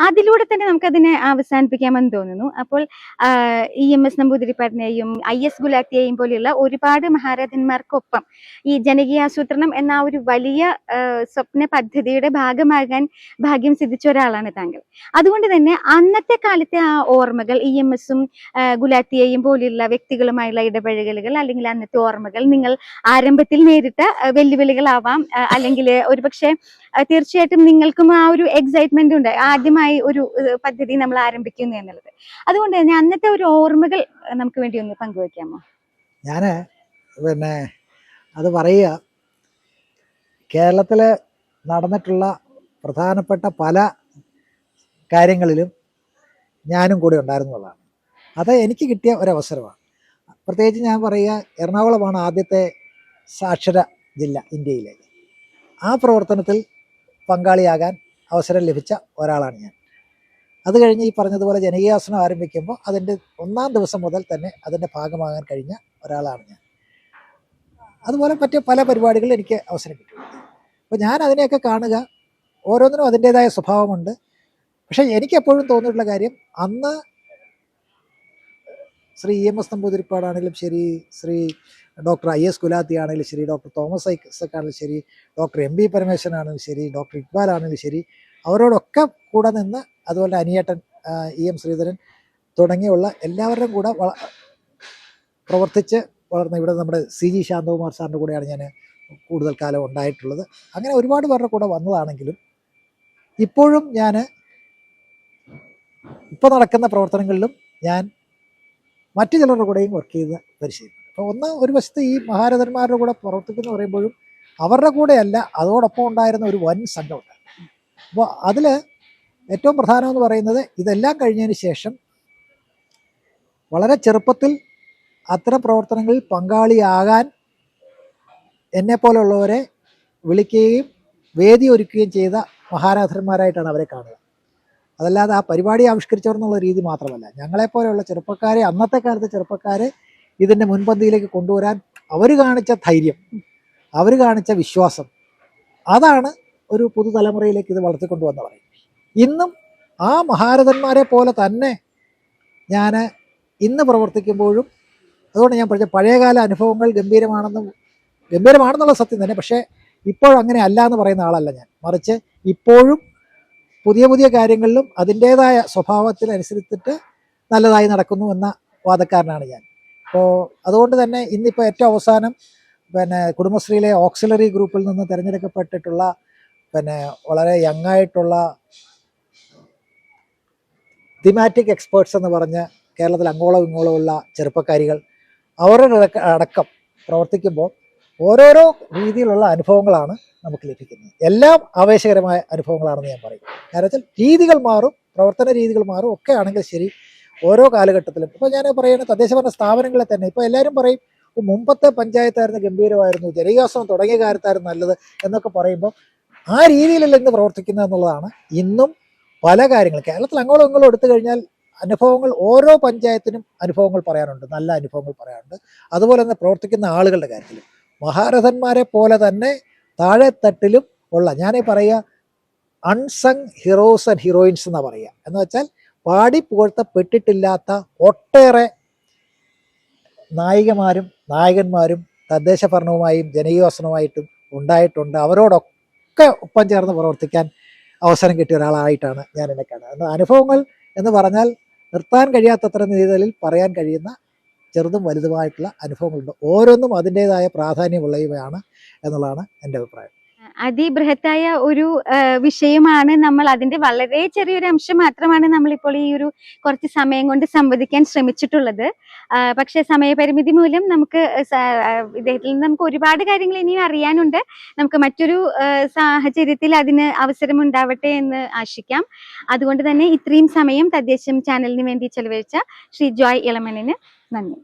അതിലൂടെ തന്നെ നമുക്കതിനെ അവസാനിപ്പിക്കാമെന്ന് തോന്നുന്നു. അപ്പോൾ EMS നമ്പൂതിരിപ്പാടിനെയും IS ഗുലാത്തിയെയും പോലെയുള്ള ഒരുപാട് മഹാരഥന്മാർക്കൊപ്പം ഈ ജനകീയാസൂത്രണം എന്ന ആ ഒരു വലിയ സ്വപ്ന പദ്ധതിയുടെ ഭാഗമാകാൻ ഭാഗ്യം സിദ്ധിച്ച ഒരാളാണ് താങ്കൾ. അതുകൊണ്ട് തന്നെ അന്നത്തെ കാലത്തെ ആ ഓർമ്മകൾ, EMSഉം ഗുലാത്തിയെയും പോലെയുള്ള വ്യക്തികളുമായുള്ള ഇടപഴകലുകൾ, അല്ലെങ്കിൽ അന്നത്തെ ഓർമ്മകൾ നിങ്ങൾ ആരംഭത്തിൽ നേരിട്ട വെല്ലുവിളികളാവാം, അല്ലെങ്കിൽ ഒരുപക്ഷെ തീർച്ചയായിട്ടും നിങ്ങൾക്കും ആ ഒരു എക്സൈറ്റ്മെന്റ് ഉണ്ട്, ആദ്യമായി ഒരു പദ്ധതി നമ്മൾ ആരംഭിക്കുന്നു എന്നുള്ളത്. അതുകൊണ്ട് തന്നെ അന്നത്തെ ഒരു ഓർമ്മകൾ നമുക്ക് വേണ്ടി ഒന്ന് പങ്കുവയ്ക്കാമോ? ഞാൻ പിന്നെ അത് പറയുക, കേരളത്തിൽ നടന്നിട്ടുള്ള പ്രധാനപ്പെട്ട പല കാര്യങ്ങളിലും ഞാനും കൂടെ ഉണ്ടായിരുന്നതാണ്. അത് എനിക്ക് കിട്ടിയ ഒരവസരമാണ്. പ്രത്യേകിച്ച് ഞാൻ പറയുക, എറണാകുളമാണ് ആദ്യത്തെ സാക്ഷര ജില്ല ഇന്ത്യയിലെ. ആ പ്രവർത്തനത്തിൽ പങ്കാളിയാകാൻ അവസരം ലഭിച്ച ഒരാളാണ് ഞാൻ. അത് കഴിഞ്ഞ് ഈ പറഞ്ഞതുപോലെ ജനകീയാസൂത്രണം ആരംഭിക്കുമ്പോൾ അതിൻ്റെ ഒന്നാം ദിവസം മുതൽ തന്നെ അതിൻ്റെ ഭാഗമാകാൻ കഴിഞ്ഞ ഒരാളാണ് ഞാൻ. അതുപോലെ മറ്റ് പല പരിപാടികളിൽ എനിക്ക് അവസരം കിട്ടിയിട്ടുണ്ട്. അപ്പോൾ ഞാൻ അതിനെയൊക്കെ കാണുക, ഓരോന്നിനും അതിൻ്റേതായ സ്വഭാവമുണ്ട്. പക്ഷേ എനിക്ക് എപ്പോഴും തോന്നിയിട്ടുള്ള കാര്യം, അന്ന് ശ്രീ EMS നമ്പൂതിരിപ്പാടാണെങ്കിലും ശരി, ശ്രീ ഡോക്ടർ IS കുലാത്തി ആണെങ്കിലും ശരി, ഡോക്ടർ തോമസ് ഐസക് ആണെങ്കിലും ശരി, ഡോക്ടർ MB പരമേശ്വരൻ ആണെങ്കിലും ശരി, ഡോക്ടർ ഇക്ബാൽ ആണെങ്കിലും ശരി, അവരോടൊക്കെ കൂടെ നിന്ന്, അതുപോലെ അനിയേട്ടൻ EM ശ്രീധരൻ തുടങ്ങിയുള്ള എല്ലാവരുടെയും കൂടെ പ്രവർത്തിച്ച് വളർന്ന ഇവിടെ നമ്മുടെ CG ശാന്തകുമാർ സാറിൻ്റെ കൂടെയാണ് ഞാൻ കൂടുതൽ കാലം ഉണ്ടായിട്ടുള്ളത്. അങ്ങനെ ഒരുപാട് പേരുടെ കൂടെ വന്നതാണെങ്കിലും ഇപ്പോഴും ഞാൻ ഇപ്പോൾ നടക്കുന്ന പ്രവർത്തനങ്ങളിലും ഞാൻ മറ്റു ചിലരുടെ കൂടെയും വർക്ക് ചെയ്ത് പരിശീലിക്കും. അപ്പോൾ ഒരു വശത്ത് ഈ മഹാരഥന്മാരുടെ കൂടെ പ്രവർത്തിക്കുന്നു പറയുമ്പോഴും അവരുടെ കൂടെയല്ല, അതോടൊപ്പം ഉണ്ടായിരുന്ന ഒരു വൻ സംഘമുണ്ട്. അപ്പോൾ അതിൽ ഏറ്റവും പ്രധാനമെന്ന് പറയുന്നത് ഇതെല്ലാം കഴിഞ്ഞതിന് ശേഷം വളരെ ചെറുപ്പത്തിൽ അത്തരം പ്രവർത്തനങ്ങളിൽ പങ്കാളിയാകാൻ എന്നെപ്പോലെയുള്ളവരെ വിളിക്കുകയും വേദി ഒരുക്കുകയും ചെയ്ത മഹാരഥന്മാരായിട്ടാണ് അവരെ കാണുക. അതല്ലാതെ ആ പരിപാടി ആവിഷ്കരിച്ചവർ എന്നുള്ള രീതി മാത്രമല്ല, ഞങ്ങളെപ്പോലെയുള്ള ചെറുപ്പക്കാരെ, അന്നത്തെ കാലത്തെ ചെറുപ്പക്കാരെ ഇതിൻ്റെ മുൻപന്തിയിലേക്ക് കൊണ്ടുവരാൻ അവർ കാണിച്ച ധൈര്യം, അവർ കാണിച്ച വിശ്വാസം, അതാണ് ഒരു പുതുതലമുറയിലേക്ക് ഇത് വളർത്തിക്കൊണ്ടുവന്ന് പറയും. ഇന്നും ആ മഹാരഥന്മാരെ പോലെ തന്നെ ഞാൻ ഇന്ന് പ്രവർത്തിക്കുമ്പോഴും, അതുകൊണ്ട് ഞാൻ പറഞ്ഞ പഴയകാല അനുഭവങ്ങൾ ഗംഭീരമാണെന്നുള്ള സത്യം തന്നെ. പക്ഷേ ഇപ്പോഴങ്ങനെ അല്ല എന്ന് പറയുന്ന ആളല്ല ഞാൻ. മറിച്ച് ഇപ്പോഴും പുതിയ പുതിയ കാര്യങ്ങളിലും അതിൻ്റേതായ സ്വഭാവത്തിനനുസരിച്ചിട്ട് നല്ലതായി നടക്കുന്നു എന്ന വാദക്കാരനാണ് ഞാൻ. അപ്പോൾ അതുകൊണ്ട് തന്നെ ഇന്നിപ്പോൾ ഏറ്റവും അവസാനം കുടുംബശ്രീയിലെ ഓക്സിലറി ഗ്രൂപ്പിൽ നിന്ന് തിരഞ്ഞെടുക്കപ്പെട്ടിട്ടുള്ള വളരെ യങ്ങായിട്ടുള്ള തീമാറ്റിക് എക്സ്പേർട്സ് എന്ന് പറഞ്ഞ് കേരളത്തിൽ അങ്ങോളം ഇങ്ങോളം ഉള്ള ചെറുപ്പക്കാരികൾ, അവരുടെ അടക്കം പ്രവർത്തിക്കുമ്പോൾ ഓരോരോ രീതിയിലുള്ള അനുഭവങ്ങളാണ് നമുക്ക് ലഭിക്കുന്നത്. എല്ലാം ആവേശകരമായ അനുഭവങ്ങളാണെന്ന് ഞാൻ പറയും. കാരണം വെച്ചാൽ രീതികൾ മാറും, പ്രവർത്തന രീതികൾ മാറും, ഒക്കെ ആണെങ്കിൽ ശരി ഓരോ കാലഘട്ടത്തിലും. ഇപ്പോൾ ഞാൻ പറയുന്ന തദ്ദേശഭരണ സ്ഥാപനങ്ങളെ തന്നെ ഇപ്പോൾ എല്ലാവരും പറയും മുമ്പത്തെ പഞ്ചായത്തായിരുന്നു ഗംഭീരമായിരുന്നു, ജനകീയാസനം തുടങ്ങിയ കാര്യത്തായിരുന്നു നല്ലത് എന്നൊക്കെ പറയുമ്പോൾ ആ രീതിയിലല്ല ഇന്ന് പ്രവർത്തിക്കുന്നത് എന്നുള്ളതാണ്. ഇന്നും പല കാര്യങ്ങൾ കേരളത്തിൽ അങ്ങോളം ഇങ്ങോളം എടുത്തു കഴിഞ്ഞാൽ അനുഭവങ്ങൾ ഓരോ പഞ്ചായത്തിനും അനുഭവങ്ങൾ പറയാനുണ്ട്, നല്ല അനുഭവങ്ങൾ പറയാനുണ്ട്. അതുപോലെ തന്നെ പ്രവർത്തിക്കുന്ന ആളുകളുടെ കാര്യത്തിൽ മഹാരഥന്മാരെ പോലെ തന്നെ താഴെത്തട്ടിലും ഉള്ള, ഞാനീ പറയുക അൺസങ് ഹീറോസ് ആൻഡ് ഹീറോയിൻസ് എന്നാണ് പറയുക. എന്ന് വെച്ചാൽ പാടി പുകഴ്ത്തപ്പെട്ടിട്ടില്ലാത്ത ഒട്ടേറെ നായികമാരും നായകന്മാരും തദ്ദേശ ഭരണവുമായും ജനകീയാസനവുമായിട്ടും ഉണ്ടായിട്ടുണ്ട്. അവരോടൊക്കെ ഒപ്പം ചേർന്ന് പ്രവർത്തിക്കാൻ അവസരം കിട്ടിയ ഒരാളായിട്ടാണ് ഞാൻ എന്നെ കാണുന്നത്. അനുഭവങ്ങൾ എന്ന് പറഞ്ഞാൽ നിർത്താൻ കഴിയാത്തത്ര രീതിയിൽ പറയാൻ കഴിയുന്ന ചെറുതും വലുതുമായിട്ടുള്ള അനുഭവങ്ങളുണ്ട്. ഓരോന്നും അതിൻ്റെതായ പ്രാധാന്യമുള്ളവയാണ് എന്നുള്ളതാണ് എൻ്റെ അഭിപ്രായം. അതിബൃഹത്തായ ഒരു വിഷയമാണ്. നമ്മൾ അതിന്റെ വളരെ ചെറിയൊരു അംശം മാത്രമാണ് നമ്മളിപ്പോൾ ഈ ഒരു കുറച്ച് സമയം കൊണ്ട് സംവദിക്കാൻ ശ്രമിച്ചിട്ടുള്ളത്. പക്ഷെ സമയപരിമിതി മൂലം നമുക്ക് ഇദ്ദേഹത്തിൽ നിന്ന് നമുക്ക് ഒരുപാട് കാര്യങ്ങൾ ഇനിയും അറിയാനുണ്ട്. നമുക്ക് മറ്റൊരു സാഹചര്യത്തിൽ അതിന് അവസരം ഉണ്ടാവട്ടെ എന്ന് ആശിക്കാം. അതുകൊണ്ട് തന്നെ ഇത്രയും സമയം തദ്ദേശം ചാനലിന് വേണ്ടി ചെലവഴിച്ച ശ്രീ ജോയ് ഇളമണിന് നന്ദി.